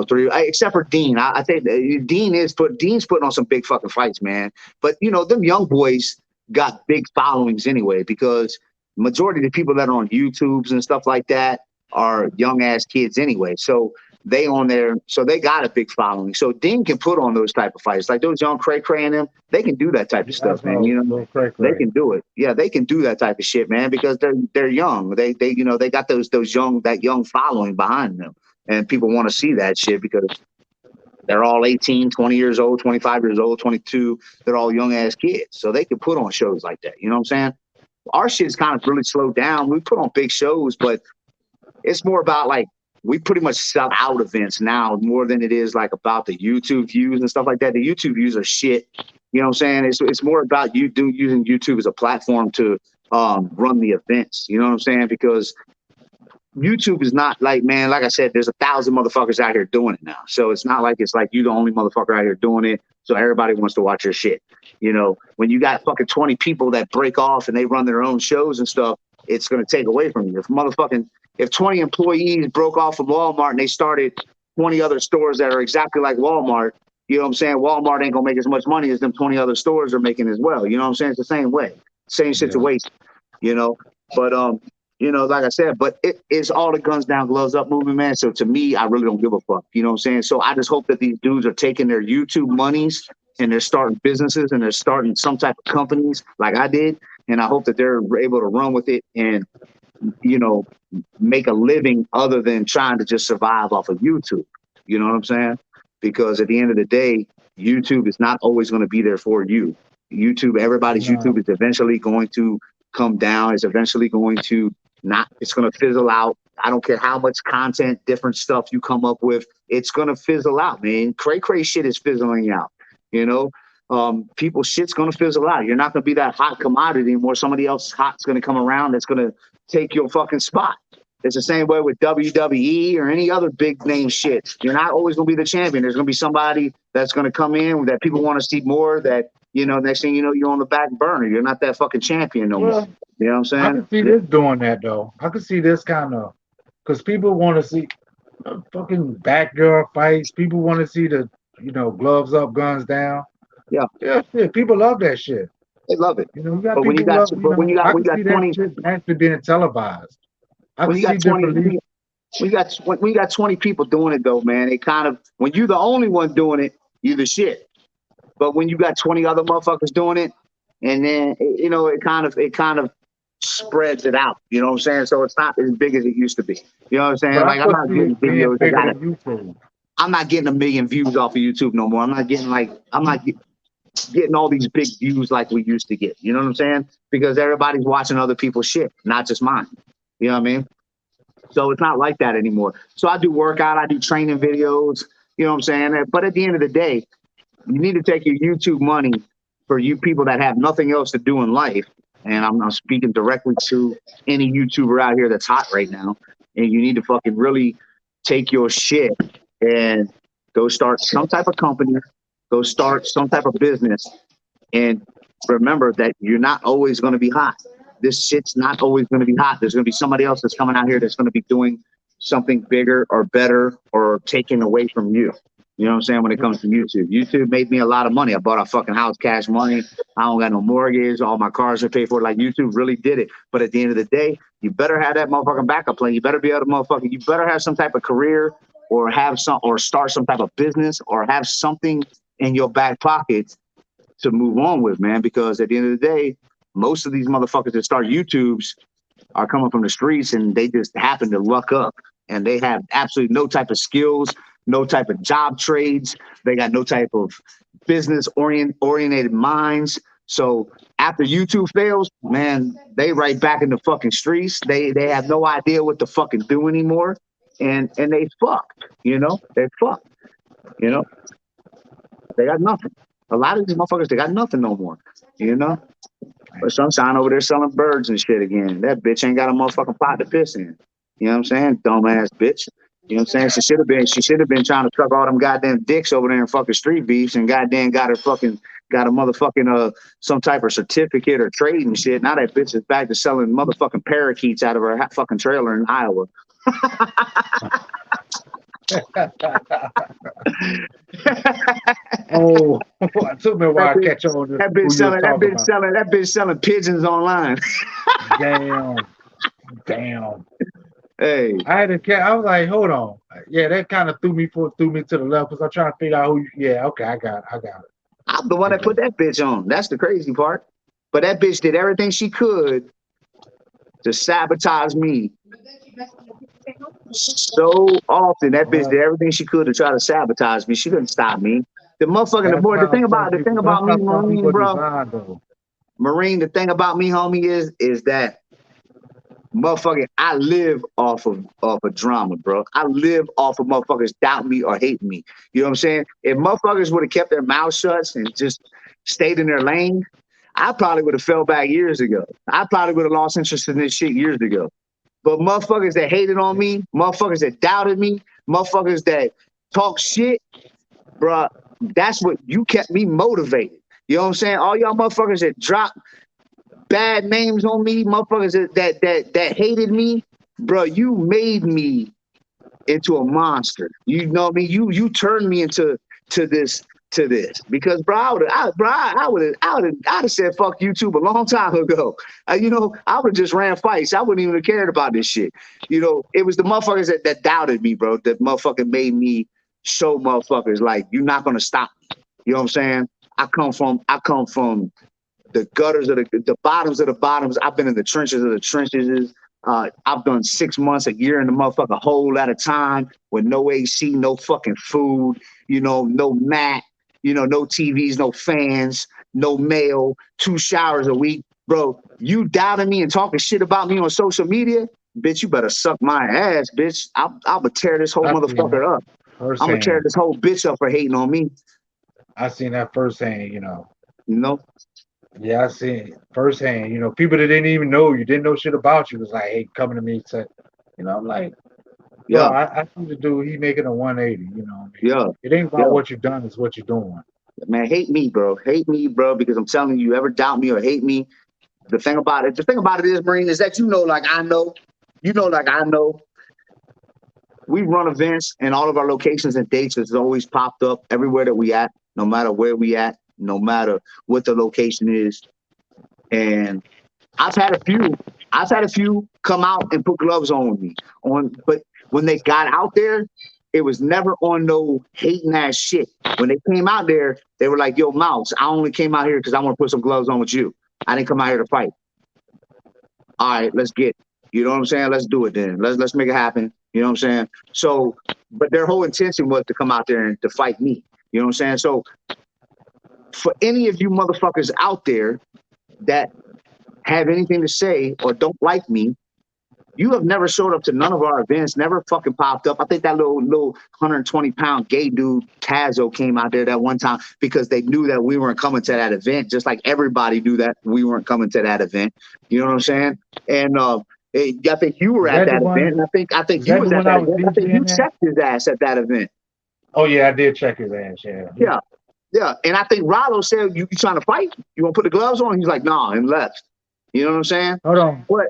three. Except for Dean, I think Dean's putting on some big fucking fights, man. But them young boys got big followings anyway because majority of the people that are on YouTubes and stuff like that are young ass kids anyway. So they on there, so they got a big following. So Dean can put on those type of fights, like those young Cray Cray and them. They can do that type of stuff, man. They can do it. Yeah, they can do that type of shit, man, because they're young. They got that young following behind them, and people want to see that shit because they're all 18, 20 years old, 25 years old, 22. They're all young ass kids, so they can put on shows like that. You know what I'm saying? Our shit's kind of really slowed down. We put on big shows, but it's more about like we pretty much sell out events now more than it is like about the YouTube views and stuff like that. The YouTube views are shit. You know what I'm saying? It's more about using YouTube as a platform to run the events. You know what I'm saying? Because YouTube is not like, man, like I said, there's 1,000 motherfuckers out here doing it now. So it's not like it's like you the only motherfucker out here doing it. So everybody wants to watch your shit. When you got fucking 20 people that break off and they run their own shows and stuff, it's going to take away from you. If 20 employees broke off from Walmart and they started 20 other stores that are exactly like Walmart, you know what I'm saying? Walmart ain't going to make as much money as them 20 other stores are making as well. You know what I'm saying? It's the same way, same situation, but, like I said, but it's all the guns down, gloves up movement, man. So to me, I really don't give a fuck. You know what I'm saying? So I just hope that these dudes are taking their YouTube monies and they're starting businesses and they're starting some type of companies like I did. And I hope that they're able to run with it and, make a living other than trying to just survive off of YouTube. You know what I'm saying? Because at the end of the day, YouTube is not always going to be there for you. Everybody's YouTube is eventually going to come down. It's eventually going to it's going to fizzle out. I don't care how much content, different stuff you come up with. It's going to fizzle out, man. Cray shit is fizzling out. People shit's going to fizzle out. You're not going to be that hot commodity anymore. Somebody else hot's going to come around that's going to take your fucking spot. It's the same way with WWE or any other big name shit. You're not always going to be the champion. There's going to be somebody that's going to come in that people want to see more that, next thing you know, you're on the back burner. You're not that fucking champion no more. You know what I'm saying?
I can see this doing that though. I can see this kind of because people want to see fucking backyard fights. People want to see the gloves up, guns down.
Yeah,
shit. People love that shit.
They love it.
You got people who love. I can see that shit actually being televised.
When you got 20 people doing it though, man, it kind of when you're the only one doing it, you're the shit. But when you got 20 other motherfuckers doing it, and then it kind of spreads it out. You know what I'm saying? So it's not as big as it used to be. You know what I'm saying?
But
like I'm not getting videos. I'm not getting 1 million views off of YouTube no more. I'm not getting all these big views like we used to get. You know what I'm saying? Because everybody's watching other people's shit, not just mine. You know what I mean? So it's not like that anymore. So I do workout, I do training videos, you know what I'm saying? But at the end of the day, you need to take your YouTube money for you people that have nothing else to do in life. And I'm speaking directly to any YouTuber out here that's hot right now. And you need to fucking really take your shit and go start some type of company, go start some type of business, and remember that you're not always going to be hot. This shit's not always going to be hot. There's going to be somebody else that's coming out here that's going to be doing something bigger or better or taking away from you. You know what I'm saying? When it comes to YouTube, YouTube made me a lot of money. I bought a fucking house, cash money. I don't got no mortgage. All my cars are paid for. Like YouTube really did it. But at the end of the day, you better have that motherfucking backup plan. You better be able to motherfucking. You better have some type of career or have some or start some type of business or have something in your back pocket to move on with, man. Because at the end of the day, most of these motherfuckers that start YouTubes are coming from the streets and they just happen to luck up and they have absolutely no type of skills, no type of job trades. They got no type of business oriented minds. So after YouTube fails, man, they right back in the fucking streets. They have no idea what to fucking do anymore. And they fucked, you know, they fucked, you know, they got nothing. A lot of these motherfuckers, they got nothing no more, you know. But sunshine over there selling birds and shit again. That bitch ain't got a motherfucking pot to piss in. You know what I'm saying? Dumbass bitch. You know what I'm saying? She should have been trying to suck all them goddamn dicks over there in fucking street beefs and goddamn got a motherfucking some type of certificate or trade and shit. Now that bitch is back to selling motherfucking parakeets out of her fucking trailer in Iowa.
Oh, it took me a while to catch on to
That
who
bitch
you were
selling that
talking
bitch
about.
selling that bitch selling pigeons online.
Damn.
Hey.
I had to catch. I was like, hold on. Yeah, that kind of threw me to the left because I'm trying to figure out who. Yeah, okay, I got it.
I'm the one
I
that put
get it.
that bitch on. That's the crazy part. But that bitch did everything she could to sabotage me so often. That bitch
Well,
did everything she could to try to sabotage me. She couldn't stop me. The motherfucking the
that's
boy.
how
The thing
that's
about me,
how some people
Marine,
are
bro,
designed, though.
Marine. The thing about me, homie, is that motherfucking I live off of drama, bro. I live off of motherfuckers doubt me or hate me. You know what I'm saying? If motherfuckers would have kept their mouths shut and just stayed in their lane, I probably would have fell back years ago. I probably would have lost interest in this shit years ago. But motherfuckers that hated on me, motherfuckers that doubted me, motherfuckers that talk shit, bro, that's what you kept me motivated. You know what I'm saying? All y'all motherfuckers that dropped bad names on me, motherfuckers that hated me, bro, you made me into a monster. You know what I mean? You turned me into to this because bro, I'd have said fuck YouTube a long time ago. You know, I would have just ran fights. I wouldn't even have cared about this shit. You know, it was the motherfuckers that doubted me, bro, that motherfucking made me show motherfuckers like you're not gonna stop me. You know what I'm saying? I come from the gutters of the bottoms of the bottoms. I've been in the trenches of the trenches. I've done 6 months, a year in the motherfucking hole at a time with no AC, no fucking food, you know, no mat, you know, no TVs, no fans, no mail, 2 showers a week. Bro, you doubting me and talking shit about me on social media? Bitch, you better suck my ass, bitch. I'm gonna tear this whole
I seen that
motherfucker up. I'm gonna tear
firsthand.
this whole bitch up for hating on me,
I seen that firsthand.
you know?
Yeah, I seen it firsthand. People that didn't even know you, didn't know shit about you, was like, hey, coming to me, said, I'm like, bro,
Yeah,
I see the dude, he making a 180. You know what I mean?
yeah,
It ain't about
yeah.
what you've done, it's what you're doing.
Man, hate me, bro. Hate me, bro, because I'm telling you, ever doubt me or hate me, the thing about it is, Marine, is that like I know, like I know, we run events and all of our locations and dates has always popped up everywhere that we at, no matter where we at, no matter what the location is. And I've had a few, come out and put gloves on me. But when they got out there, it was never on no hating ass shit. When they came out there, they were like, "Yo, Mouse, I only came out here because I want to put some gloves on with you. I didn't come out here to fight. All right, let's get it. You know what I'm saying? Let's do it then. Let's make it happen. You know what I'm saying? So, but their whole intention was to come out there and to fight me. You know what I'm saying? So, for any of you motherfuckers out there that have anything to say or don't like me, you have never showed up to none of our events, never fucking popped up. I think that little 120-pound gay dude, Tazo, came out there that one time because they knew that we weren't coming to that event, just like everybody knew that we weren't coming to that event. You know what I'm saying? And I think you were
Is
at
that the
that event,
one?
and I think
Is
you
that the
was at
one
that
I was
event. I think you
DJing at?
checked his ass at that event.
Oh yeah, I did check his ass. Yeah.
Yeah, yeah. And I think Rollo said, you trying to fight? You want to put the gloves on? He's like, nah, and left. You know what I'm saying?
Hold on.
But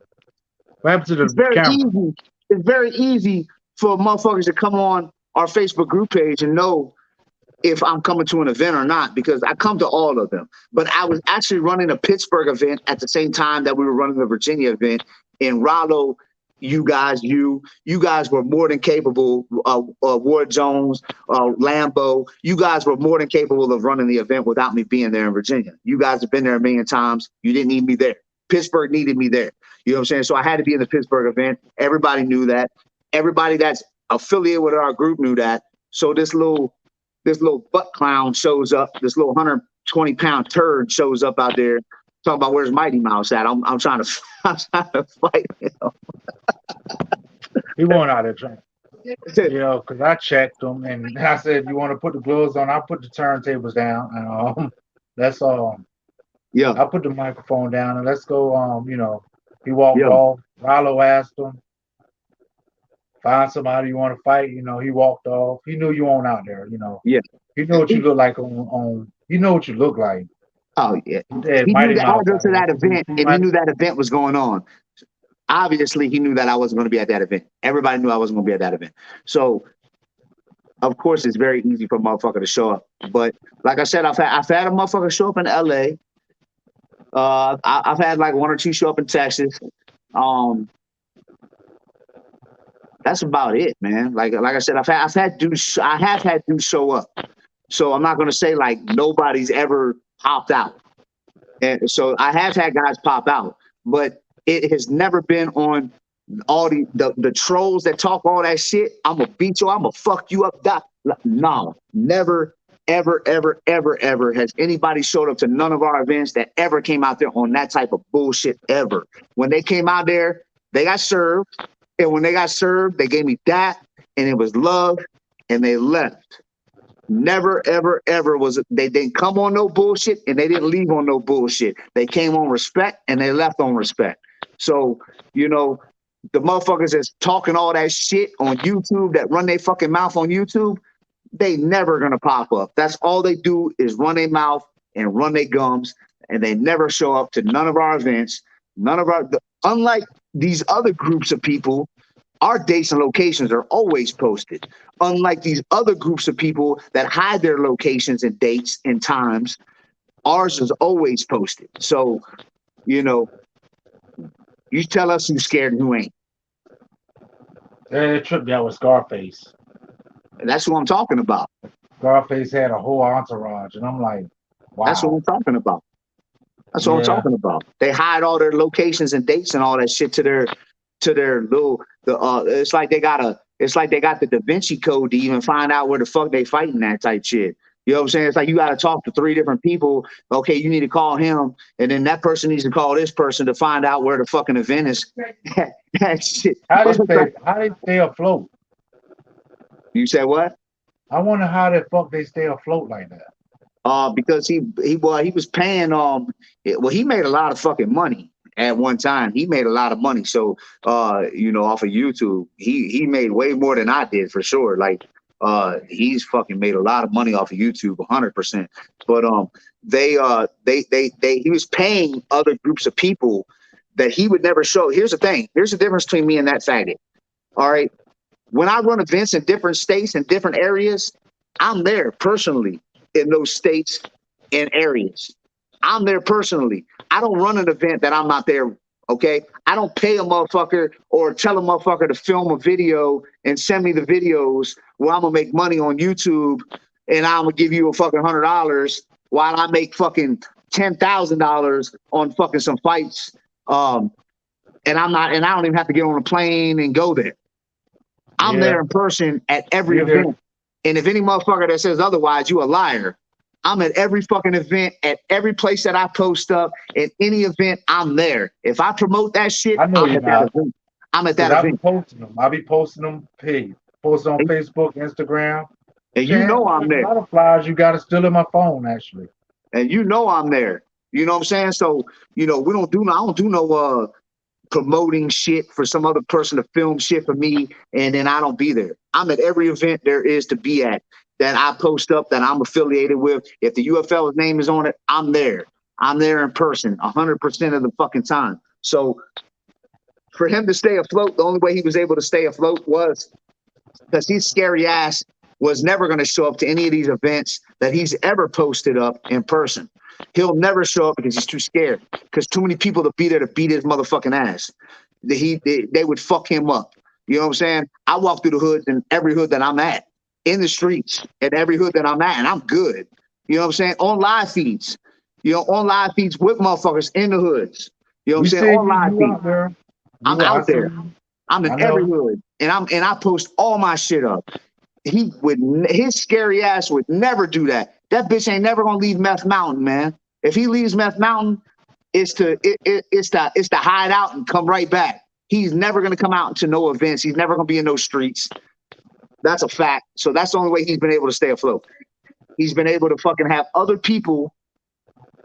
What happened to
it's
the
very
camera?
easy. It's very easy for motherfuckers to come on our Facebook group page and know if I'm coming to an event or not, because I come to all of them. But I was actually running a Pittsburgh event at the same time that we were running the Virginia event. In Rollo, you guys were more than capable. Ward Jones, Lambo, you guys were more than capable of running the event without me being there in Virginia. You guys have been there a million times. You didn't need me there. Pittsburgh needed me there. You know what I'm saying? So I had to be in the Pittsburgh event. Everybody knew that. Everybody that's affiliated with our group knew that. So this little butt clown shows up, this little 120-pound turd shows up out there talking about where's Mighty Mouse at. I'm trying to I'm trying to fight him.
He won't out there trying. Yeah, because I checked him and I said, "You want to put the gloves on? I'll put the turntables down." And that's all.
Yeah,
I put the microphone down and let's go. He walked
yeah,
off. Rollo asked him, "Find somebody you want to fight." He walked off. He knew you weren't out there.
yeah.
He knew what you look like on. He knew what you look like.
Oh yeah.
He said,
He knew
"Mighty
the
Mouse
address
out
of
here." I
that
said, "You
event,
see
and he
Mighty?"
knew that event was going on. Obviously, he knew that I wasn't going to be at that event. Everybody knew I wasn't going to be at that event. So, of course, it's very easy for a motherfucker to show up. But like I said, I've had a motherfucker show up in LA. I've had like one or two show up in Texas. Um, that's about it, man. Like I said, I have had dudes show up. So I'm not gonna say like nobody's ever popped out. And so I have had guys pop out, but it has never been on all the trolls that talk all that shit. I'm gonna beat you. I'm gonna fuck you up. No, never, ever, ever, ever, ever has anybody showed up to none of our events that ever came out there on that type of bullshit ever. When they came out there, they got served, and when they got served, they gave me that, and it was love, and they left. Never, ever, ever was it. They didn't come on no bullshit and they didn't leave on no bullshit. They came on respect and they left on respect. So, the motherfuckers that's talking all that shit on YouTube that run their fucking mouth on YouTube, they never gonna pop up. That's all they do is run their mouth and run their gums, and they never show up to none of our events. Unlike these other groups of people, our dates and locations are always posted. Unlike these other groups of people that hide their locations and dates and times, ours is always posted. So, you tell us who's scared and who ain't.
They tripped me out with Scarface.
That's what I'm talking about.
Scarface had a whole entourage, and I'm like,
That's what
wow.
I'm talking about. That's what I'm
Yeah,
talking about. They hide all their locations and dates and all that shit to their little it's like they got the Da Vinci Code to even find out where the fuck they fighting that type shit. You know what I'm saying? It's like you got to talk to 3 different people. Okay, you need to call him, and then that person needs to call this person to find out where the fucking event is. That shit.
how they stay afloat?
You said what?
I wonder how the fuck they stay afloat like that.
Because he was paying he made a lot of fucking money at one time. He made a lot of money. So off of YouTube, he made way more than I did for sure. Like he's fucking made a lot of money off of YouTube, 100%. But he was paying other groups of people that he would never show. Here's the thing. Here's the difference between me and that faggot. All right. When I run events in different states and different areas, I'm there personally in those states and areas. I'm there personally. I don't run an event that I'm not there. Okay. I don't pay a motherfucker or tell a motherfucker to film a video and send me the videos where I'm gonna make money on YouTube and I'm gonna give you a fucking $100 while I make fucking $10,000 on fucking some fights. And I don't even have to get on a plane and go there. I'm
Yeah,
there in person at every
you're there.
event. And if any motherfucker that says otherwise, you a liar. I'm at every fucking event, at every place that I post up, at any event, I'm there. If I promote that shit,
I know
I'm
you're
at that
not,
event. I'm at
because
that
I be
event.
posting them. I be posting them. Hey, post on
And,
Facebook, Instagram.
and you
Chance,
know I'm
there's a
there.
lot of flyers you got to still in my phone actually.
And you know I'm there. You know what I'm saying? So, I don't do no promoting shit for some other person to film shit for me and then I don't be there. I'm at every event there is to be at that I post up that I'm affiliated with. If the UFL's name is on it, I'm there. I'm there in person 100% of the fucking time. So for him to stay afloat, the only way he was able to stay afloat was because his scary ass was never going to show up to any of these events that he's ever posted up in person. He'll never show up because he's too scared. Because too many people to be there to beat his motherfucking ass. They would fuck him up. You know what I'm saying? I walk through the hoods in every hood that I'm at, in the streets, in every hood that I'm at, and I'm good. You know what I'm saying? On live feeds. You know, on live feeds with motherfuckers in the hoods. You know what I'm
We
saying?
see
On live
you
feeds.
out there.
I'm
I
out
see
there.
you.
I'm in
I
every
know.
hood, and I post all my shit up. His scary ass would never do that. That bitch ain't never gonna leave Meth Mountain, man. If he leaves Meth Mountain, it's to hide out and come right back. He's never gonna come out to no events. He's never gonna be in those streets. That's a fact. So that's the only way he's been able to stay afloat. He's been able to fucking have other people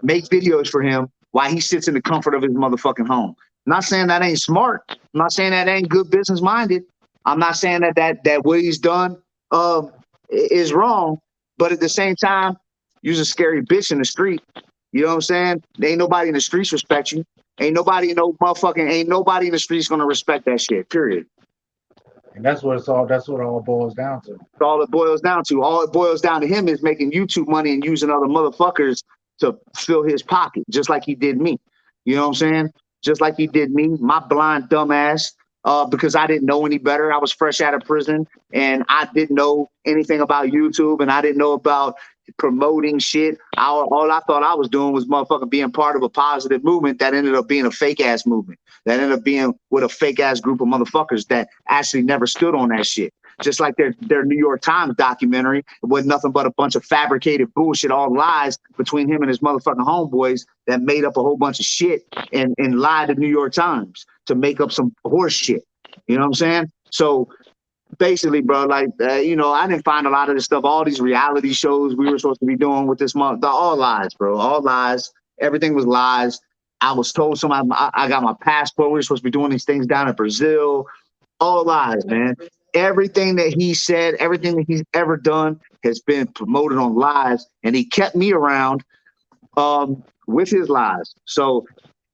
make videos for him while he sits in the comfort of his motherfucking home. I'm not saying that ain't smart. I'm not saying that ain't good business minded. I'm not saying that what he's done is wrong, but at the same time, you're a scary bitch in the street. You know what I'm saying? There ain't nobody in the streets respect you. Ain't nobody in the streets gonna respect that shit. Period.
And that's what it's all. That's what it all boils down to.
That's all it boils down to. All it boils down to him is making YouTube money and using other motherfuckers to fill his pocket, just like he did me. You know what I'm saying? Just like he did me, my blind dumbass, because I didn't know any better. I was fresh out of prison and I didn't know anything about YouTube and I didn't know about promoting shit. All I thought I was doing was motherfucking being part of a positive movement that ended up being a fake ass movement. That ended up being with a fake ass group of motherfuckers that actually never stood on that shit. Just like their New York Times documentary was nothing but a bunch of fabricated bullshit, all lies between him and his motherfucking homeboys that made up a whole bunch of shit and lied to New York Times to make up some horse shit. You know what I'm saying? So basically, bro, like, I didn't find a lot of this stuff. All these reality shows we were supposed to be doing with this month, they're all lies, bro. All lies. Everything was lies. I was told somebody, I got my passport. We were supposed to be doing these things down in Brazil. All lies, man. Everything that he said, everything that he's ever done has been promoted on lies, and he kept me around with his lies. So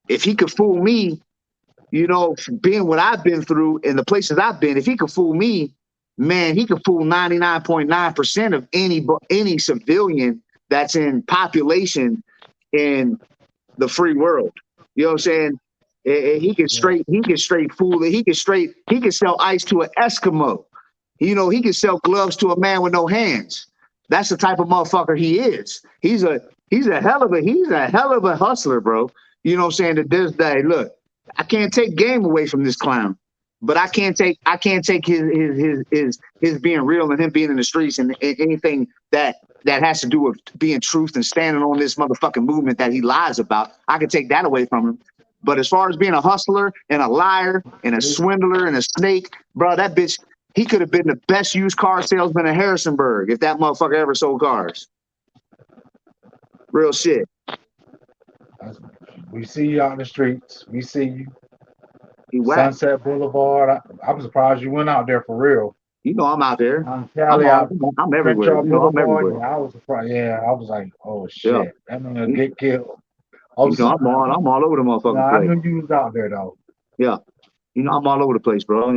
if he could fool me, being what I've been through and the places I've been, if he could fool me, man, he could fool 99.9% of any civilian that's in population in the free world. You know what I'm saying? He can straight fool it. He can sell ice to an Eskimo. He can sell gloves to a man with no hands. That's the type of motherfucker he is. He's a hell of a hustler, bro. You know what I'm saying? To this day, look, I can't take game away from this clown, but I can't take his being real and him being in the streets and anything that has to do with being truth and standing on this motherfucking movement that he lies about. I can take that away from him. But as far as being a hustler and a liar and a swindler and a snake, bro, that bitch, he could have been the best used car salesman in Harrisonburg if that motherfucker ever sold cars. Real shit.
We see you out in the streets. We see you.
Whack.
Sunset Boulevard. I'm surprised you went out there for real.
You know I'm out there.
Cali,
I'm everywhere.
You know, I'm everywhere.
Yeah,
I was surprised. Yeah, I was like, oh shit,
yeah.
that man gonna get killed.
I'm all over the motherfucking place.
I knew you was out there though.
Yeah. I'm all over the place, bro. I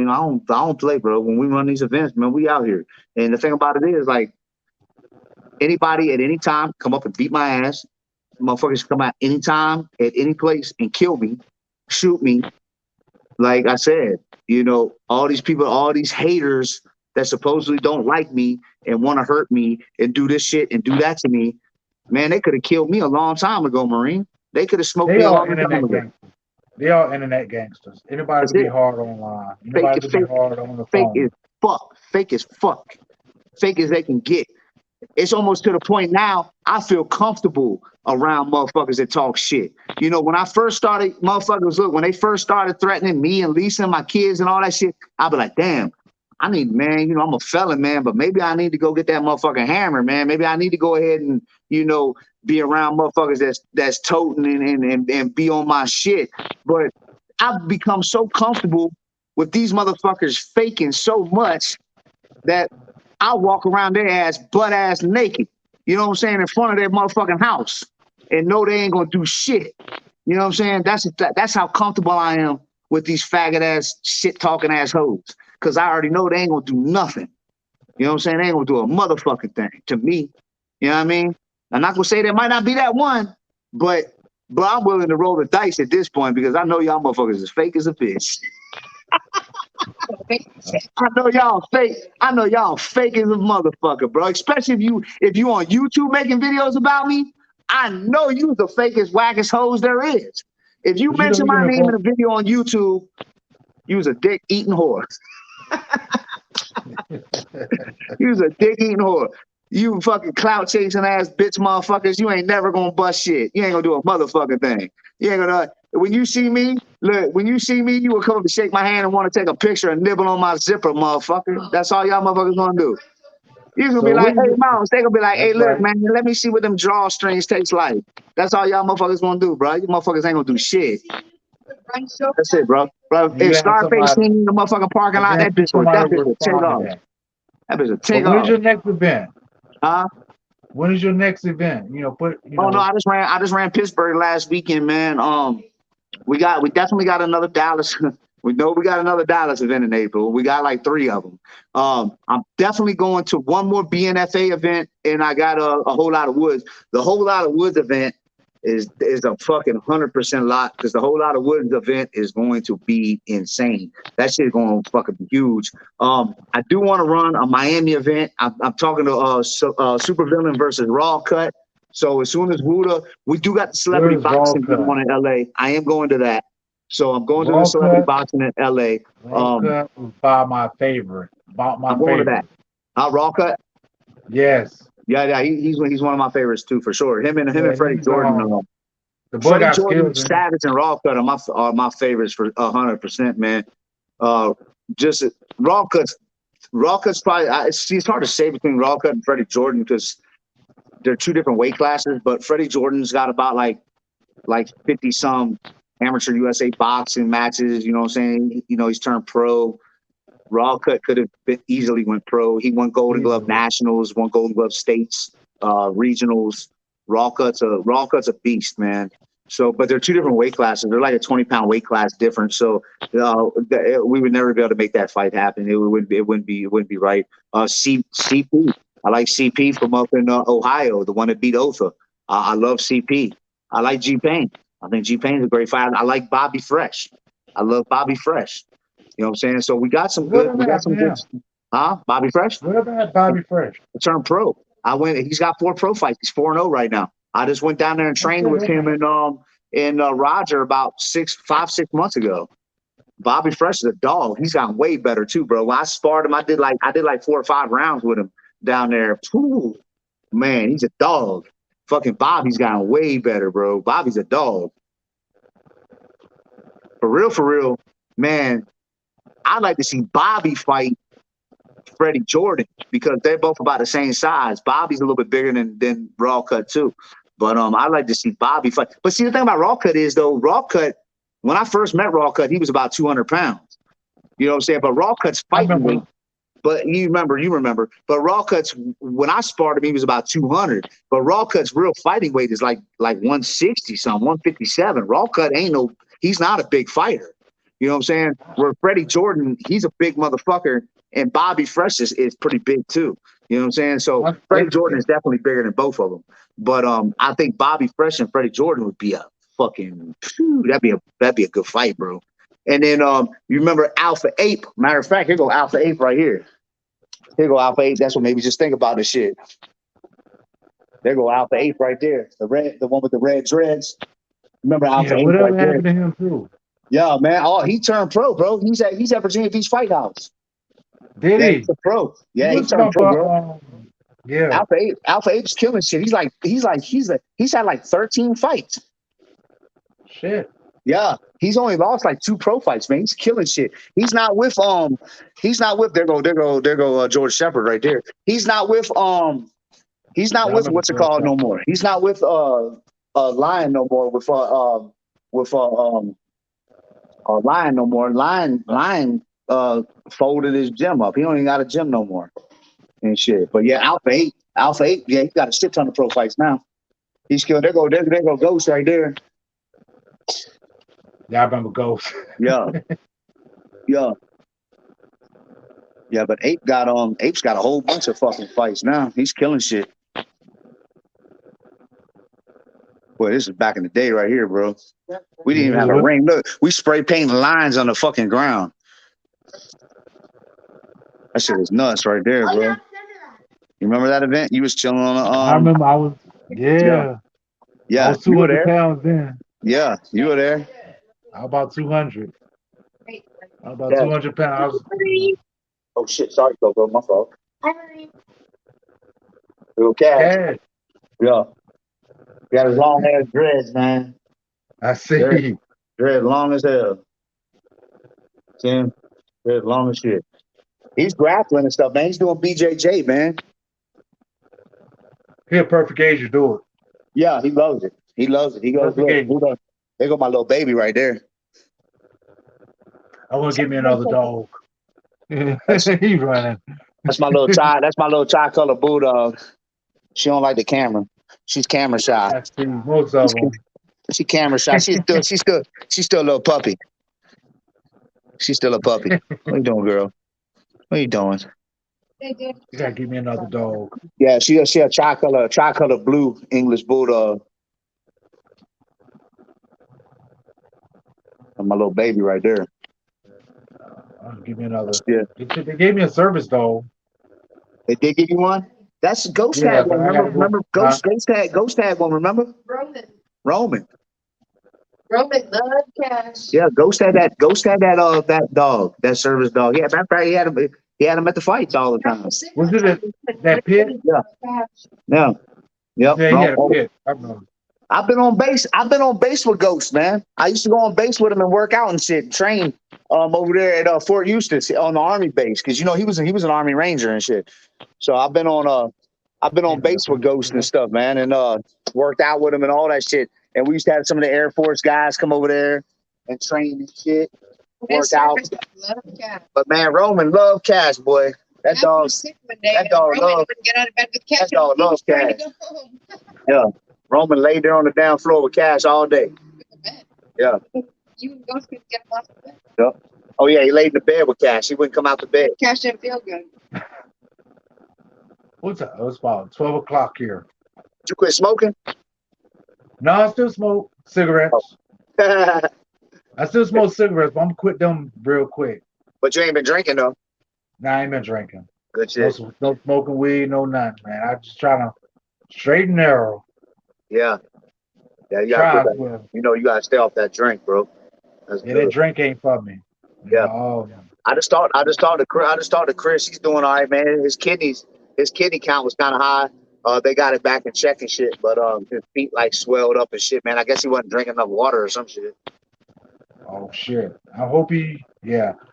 don't play, bro. When we run these events, man, we out here. And the thing about it is, like, anybody at any time come up and beat my ass. Motherfuckers come out anytime, at any place, and kill me, shoot me. Like I said, all these people, all these haters that supposedly don't like me and want to hurt me and do this shit and do that to me, man, they could have killed me a long time ago, Marine. They could have smoked me a long time ago.
They are internet gangsters. Anybody can be hard online. Anybody can be hard on the phone.
Fake as fuck. Fake as they can get. It's almost to the point now I feel comfortable around motherfuckers that talk shit. When I first started, when they first started threatening me and Lisa and my kids and all that shit, I'd be like, damn, I'm a felon, man, but maybe I need to go get that motherfucking hammer, man. Maybe I need to go ahead and, be around motherfuckers that's toting and be on my shit. But I've become so comfortable with these motherfuckers faking so much that I'll walk around their ass butt ass naked. You know what I'm saying? In front of their motherfucking house, and know they ain't gonna do shit. You know what I'm saying? That's how comfortable I am with these faggot ass shit talking ass hoes. Cause I already know they ain't gonna do nothing. You know what I'm saying? They ain't gonna do a motherfucking thing to me. You know what I mean? I'm not gonna say there might not be that one, but I'm willing to roll the dice at this point because I know y'all motherfuckers is fake as a bitch. I know y'all fake. I know y'all fake as a motherfucker, bro. Especially if you on YouTube making videos about me. I know you the fakest, wackest hoes there is. If you
But you know,
mention
we
my
can
name in
avoid.
a video on YouTube, you was a dick eating whore. You was a dick eating whore. You fucking clout chasing ass bitch motherfuckers. You ain't never gonna bust shit. You ain't gonna do a motherfucking thing. You ain't gonna. When you see me, look. When you see me, you will come up to shake my hand and want to take a picture and nibble on my zipper, motherfucker. That's all y'all motherfuckers gonna do. You gonna be
So
like,
what
hey,
you?
mouse. They gonna be like, hey,
That's
look,
right.
man. Let me see what them drawstrings taste like. That's all y'all motherfuckers gonna do, bro. You motherfuckers ain't gonna do shit. That's it, bro. Bro,
Do you
if
have
Scarface
somebody?
seen me in the motherfucking parking
I
lot,
guarantee somebody
that
will
bitch will take
respond to
off.
that.
That bitch will
But
take
when's
off.
your next event?
Huh?
When is your next event? You know, put you
Oh no,
know.
I just ran Pittsburgh last weekend, man. We definitely got another Dallas. We know we got another Dallas event in April. We got like 3 of them. I'm definitely going to one more BNFA event, and I got a whole lot of woods. The whole lot of woods event is a fucking 100% lot because the whole lot of woods event is going to be insane. That shit going to fucking be huge. I do want to run a Miami event. I'm talking to Super Villain versus Raw Cut. So as soon as Wuda, we do got the
Where
celebrity
is Raw
boxing going
Cut?
on in LA. I am going to that. So I'm going to the
Raw
celebrity
Cut.
boxing in LA.
Raw Cut is by my favorite. About my
I'm going to that.
favorite.
Raw Cut.
Yes.
Yeah, he's one of my favorites too for sure. Him
Yeah,
and Freddie
he's
Jordan.
the boy
Freddie
got
Jordan,
skills in him.
Savage, and Raw Cut are my favorites for 100%, man. Uh, just Raw Cut's probably it's hard to say between Raw Cut and Freddie Jordan because they're 2 different weight classes. But Freddie Jordan's got about like 50 some amateur USA boxing matches. You know what I'm saying? You know, he's turned pro. Raw Cut could have easily went pro. He won Golden Glove
Easily.
Nationals, won Golden Glove States, regionals. Raw Cut's a beast, man. So, but they're 2 different weight classes. They're like a 20-pound weight class difference. So, we would never be able to make that fight happen. It wouldn't be right. CP. I like CP from up in Ohio, the one that beat Otha. I love CP. I like G Pain. I think G Pain's a great fighter. I like Bobby Fresh. I love Bobby Fresh. You know what I'm saying? So
Whatever
we got some
happened to
good,
him?
huh? Bobby Fresh
Whatever happened to Bobby Fresh?
turned pro. He's got 4 pro fights. He's 4-0 right now. I just went down there and trained
Okay,
with him
okay.
and Roger about 5-6 months ago. Bobby Fresh is a dog. He's gotten way better too, bro. When I sparred him, I did like 4 or 5 rounds with him down there. Ooh, man, he's a dog. Fucking Bobby's gotten way better, bro. Bobby's a dog. For real, man. I'd like to see Bobby fight Freddie Jordan because they're both about the same size. Bobby's a little bit bigger than Raw Cut too. But I like to see Bobby fight. But see, the thing about Raw Cut is though, Raw Cut, when I first met Raw Cut, he was about 200 pounds. You know what I'm saying? But Raw Cut's
I
fighting weight.
remember.
But you remember. But Raw Cut's when I sparred him, he was about 200. But Raw Cut's real fighting weight is like 160 something, 157. Raw Cut he's not a big fighter. You know what I'm saying? Where Freddie Jordan, he's a big motherfucker, and Bobby Fresh is pretty big too. You know what I'm saying? So
That's
Freddie Jordan
crazy.
is definitely bigger than both of them. But I think Bobby Fresh and Freddie Jordan would be a fucking that'd be a good fight, bro. And then you remember Alpha Ape? Matter of fact, here go Alpha Ape right here. Here go Alpha Ape. That's what made me just think about this shit. There go Alpha Ape right there. The one with the red dreads. Remember Alpha
Yeah,
Ape right
whatever
there?
happened to him too?
Yeah, man. Oh, he turned pro, bro. He's at Virginia Beach Fight House.
Did
Yeah,
he?
he's a pro.
He
Yeah, he
was
turned
my
pro, bro.
yeah.
Alpha Ape's killing shit. He's had like 13 fights.
Shit.
Yeah, he's only lost like 2 pro fights, man. He's killing shit. There go George Shepard right there. He's not
Yeah, I
with
remember
what's it
George
called no
Sappler.
more. He's not with Lion no more with Lion no more. Lion folded his gym up. He don't even got a gym no more. and shit. But yeah, Alpha 8, yeah, he got a shit ton of pro fights now. He's killed. There go Ghost right there.
Yeah, I remember Ghost.
Yeah, yeah, yeah. But Ape's got a whole bunch of fucking fights now. He's killing shit. Boy, this is back in the day right here, bro. We didn't even have a ring. Look, we spray painting lines on the fucking ground. That shit was nuts right there, bro. You remember that event? You was chilling on the
I remember I was
yeah.
I was
You were
200
there.
pounds then.
Yeah, you were there.
I was about 200. I was about
Yeah.
200 pounds.
Oh shit, sorry, Coco, my fault. Little Cash. Yeah. Got his long ass dreads, man.
I see.
Dread long as hell. See him? Dread long as shit. He's grappling and stuff, man. He's doing BJJ, man.
He a perfect age to do it.
Yeah, he loves it. He loves it. He goes, look, there go my little baby right there.
I want to get me another dog. He's running.
That's my little tri-color bulldog. She don't like the camera. She's camera shy.
I see most of them.
She camera shy. She's still a little puppy. She's still a puppy. What you doing, girl? What you doing?
You gotta give me another dog.
Yeah, she a tri-color blue English bulldog. And my little baby right there.
Give me another.
Yeah.
They gave me a service dog.
They did give you one? That's Ghost had one. Remember Ghost had one, remember? Roman loved Cash. Yeah, Ghost had that dog, that service dog. Yeah, matter of fact, he had him at the fights all the time.
Was it that pit?
Yeah. Yeah. Yep.
Yeah, he had a pit. I remember.
I've been on base with Ghost, man. I used to go on base with him and work out and shit, and train over there at Fort Eustis on the Army base, because he was an Army Ranger and shit. So I've been on base with Ghost and stuff, man, and worked out with him and all that shit. And we used to have some of the Air Force guys come over there and train and shit, work out. But man, Roman loved Cash, boy. That dog loves Cash. Yeah. Roman laid there on the down floor with Cash all day. Yeah. You and Ghost could get him off the bed. Yep. Oh yeah, he laid in the bed with Cash. He wouldn't come out the bed. Cash didn't feel good.
What's that? It was about 12 o'clock here.
Did you quit smoking?
No, I still smoke cigarettes.
Oh.
I still smoke cigarettes, but I'm gonna quit them real quick.
But you ain't been drinking though.
Nah, I ain't been drinking.
Good shit.
No smoking weed, no nothing, man. I just trying to straight and narrow.
Yeah. Yeah, you gotta you gotta stay off that drink, bro. That's good.
That drink ain't for me.
Yeah.
Oh, yeah.
I just talked to Chris. He's doing all right, man. His kidney count was kind of high. They got it back in check and shit, but his feet like swelled up and shit, man. I guess he wasn't drinking enough water or some shit.
Oh shit. I hope I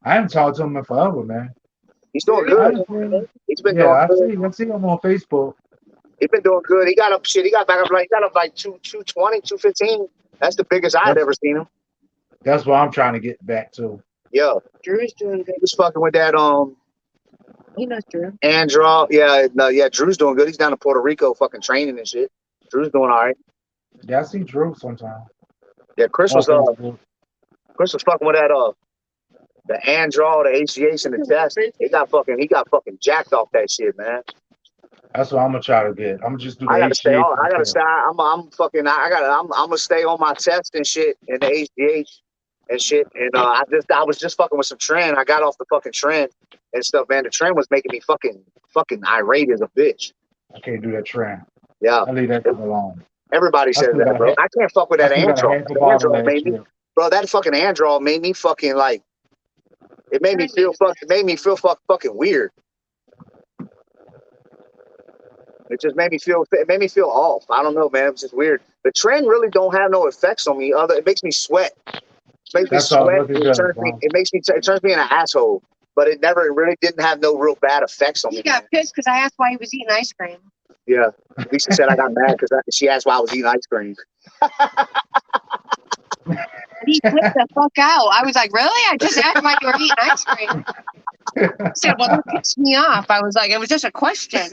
haven't talked to him in forever, man.
He's doing good. He's been doing good.
I see him on Facebook.
He's been doing good. He got up back up like 220, 215. That's the biggest I'd ever seen him.
That's what I'm trying to get back to.
Yeah. Drew's doing good. He was fucking with that he knows Drew. Andrew. Yeah, Drew's doing good. He's down in Puerto Rico fucking training and shit. Drew's doing all right.
Yeah, I see Drew sometimes.
Yeah, Chris was fucking with that the Andrew, the HGH and the test. He got fucking jacked off that shit, man.
That's what I'm gonna try to get. I'm gonna just do the
I gotta
HGH.
stay. I'm gonna stay on my test and shit and the HGH and shit. And I was just fucking with some trend. I got off the fucking trend and stuff, man. The trend was making me fucking irate as a bitch.
I can't do that trend.
Yeah.
I leave that alone.
Everybody says that, bro. I can't fuck with that Android. Bro, that fucking Android made me fucking like. It made me feel fucking weird. It made me feel off. I don't know, man. It was just weird. The trend really don't have no effects on me. It makes me sweat. It makes me sweat. It turns me into an asshole. But it never really didn't have no real bad effects on me.
He got pissed because I asked why he was eating ice cream.
Yeah. Lisa said I got mad because she asked why I was eating ice cream.
And he flipped the fuck out. I was like, really? I just asked why you were eating ice cream. said, well, that pissed me off. I was like, it was just a question.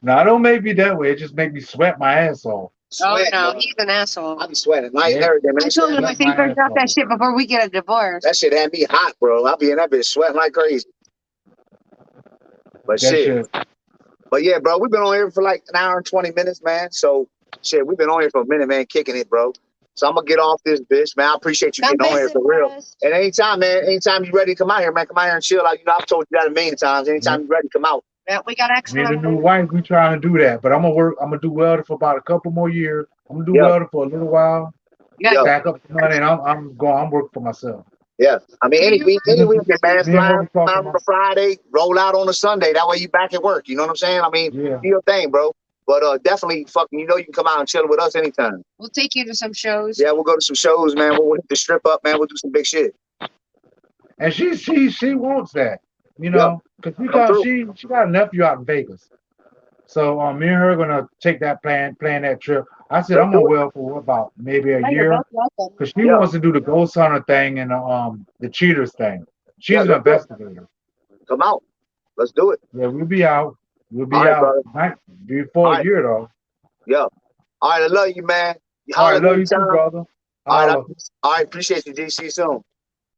No, it don't make me that way. It just make me sweat my ass off.
Oh, no, he's an asshole.
I be sweating at night and
Yeah.
everything, man.
I told him, I think
my
better drop
ass
that
off.
shit before we get a divorce.
That shit had me hot, bro. I be in that bitch sweating like crazy. But
That
shit.
shit.
But yeah, bro, we've been on here for like an hour and 20 minutes, man. So shit, we've been on here for a minute, man, kicking it, bro. So I'm gonna get off this bitch, man. I appreciate you
Come
getting on here
visit
for real.
us.
And anytime, man, anytime you ready to come out here, man, come out here and chill. Like, you know, I've told you that a million times. Anytime you ready, come out.
Yeah, we got
Me
extra.
and the new wife, we trying to do that. But I'm gonna do welding for about a couple more years. I'm gonna do
Yeah.
welding for a little while,
Yeah.
stack up some money, and I'm working for myself.
Yeah. I mean, any weekend, man,
Me and her
fly
was
out
talking
on a
about,
Friday, roll out on a Sunday. That way you back at work. You know what I'm saying? I mean,
yeah.
do your thing, bro. But definitely fucking, you know, you can come out and chill with us anytime.
We'll take you to some shows.
Yeah, we'll go to some shows, man. We'll hit the strip up, man. We'll do some big shit.
And she wants that, you
Yep.
know, because she got a nephew out in Vegas. So me and her gonna take that plan that trip. I said
Let's
I'm
do
gonna
it.
weld for about maybe a
Oh, you're
year
both welcome.
because she
Yeah.
wants to do the ghost hunter thing and the cheaters thing. She's
Yeah,
an
let's do it.
investigator.
Come out. Let's do it.
Yeah, we'll be out. We'll be
All right,
out
brother.
before
All
a
right.
year though.
Yeah. All right, I love you, man. You
All
holler
right, love you
anytime.
too, brother.
All right,
Holla.
all right, appreciate you, G. See you soon.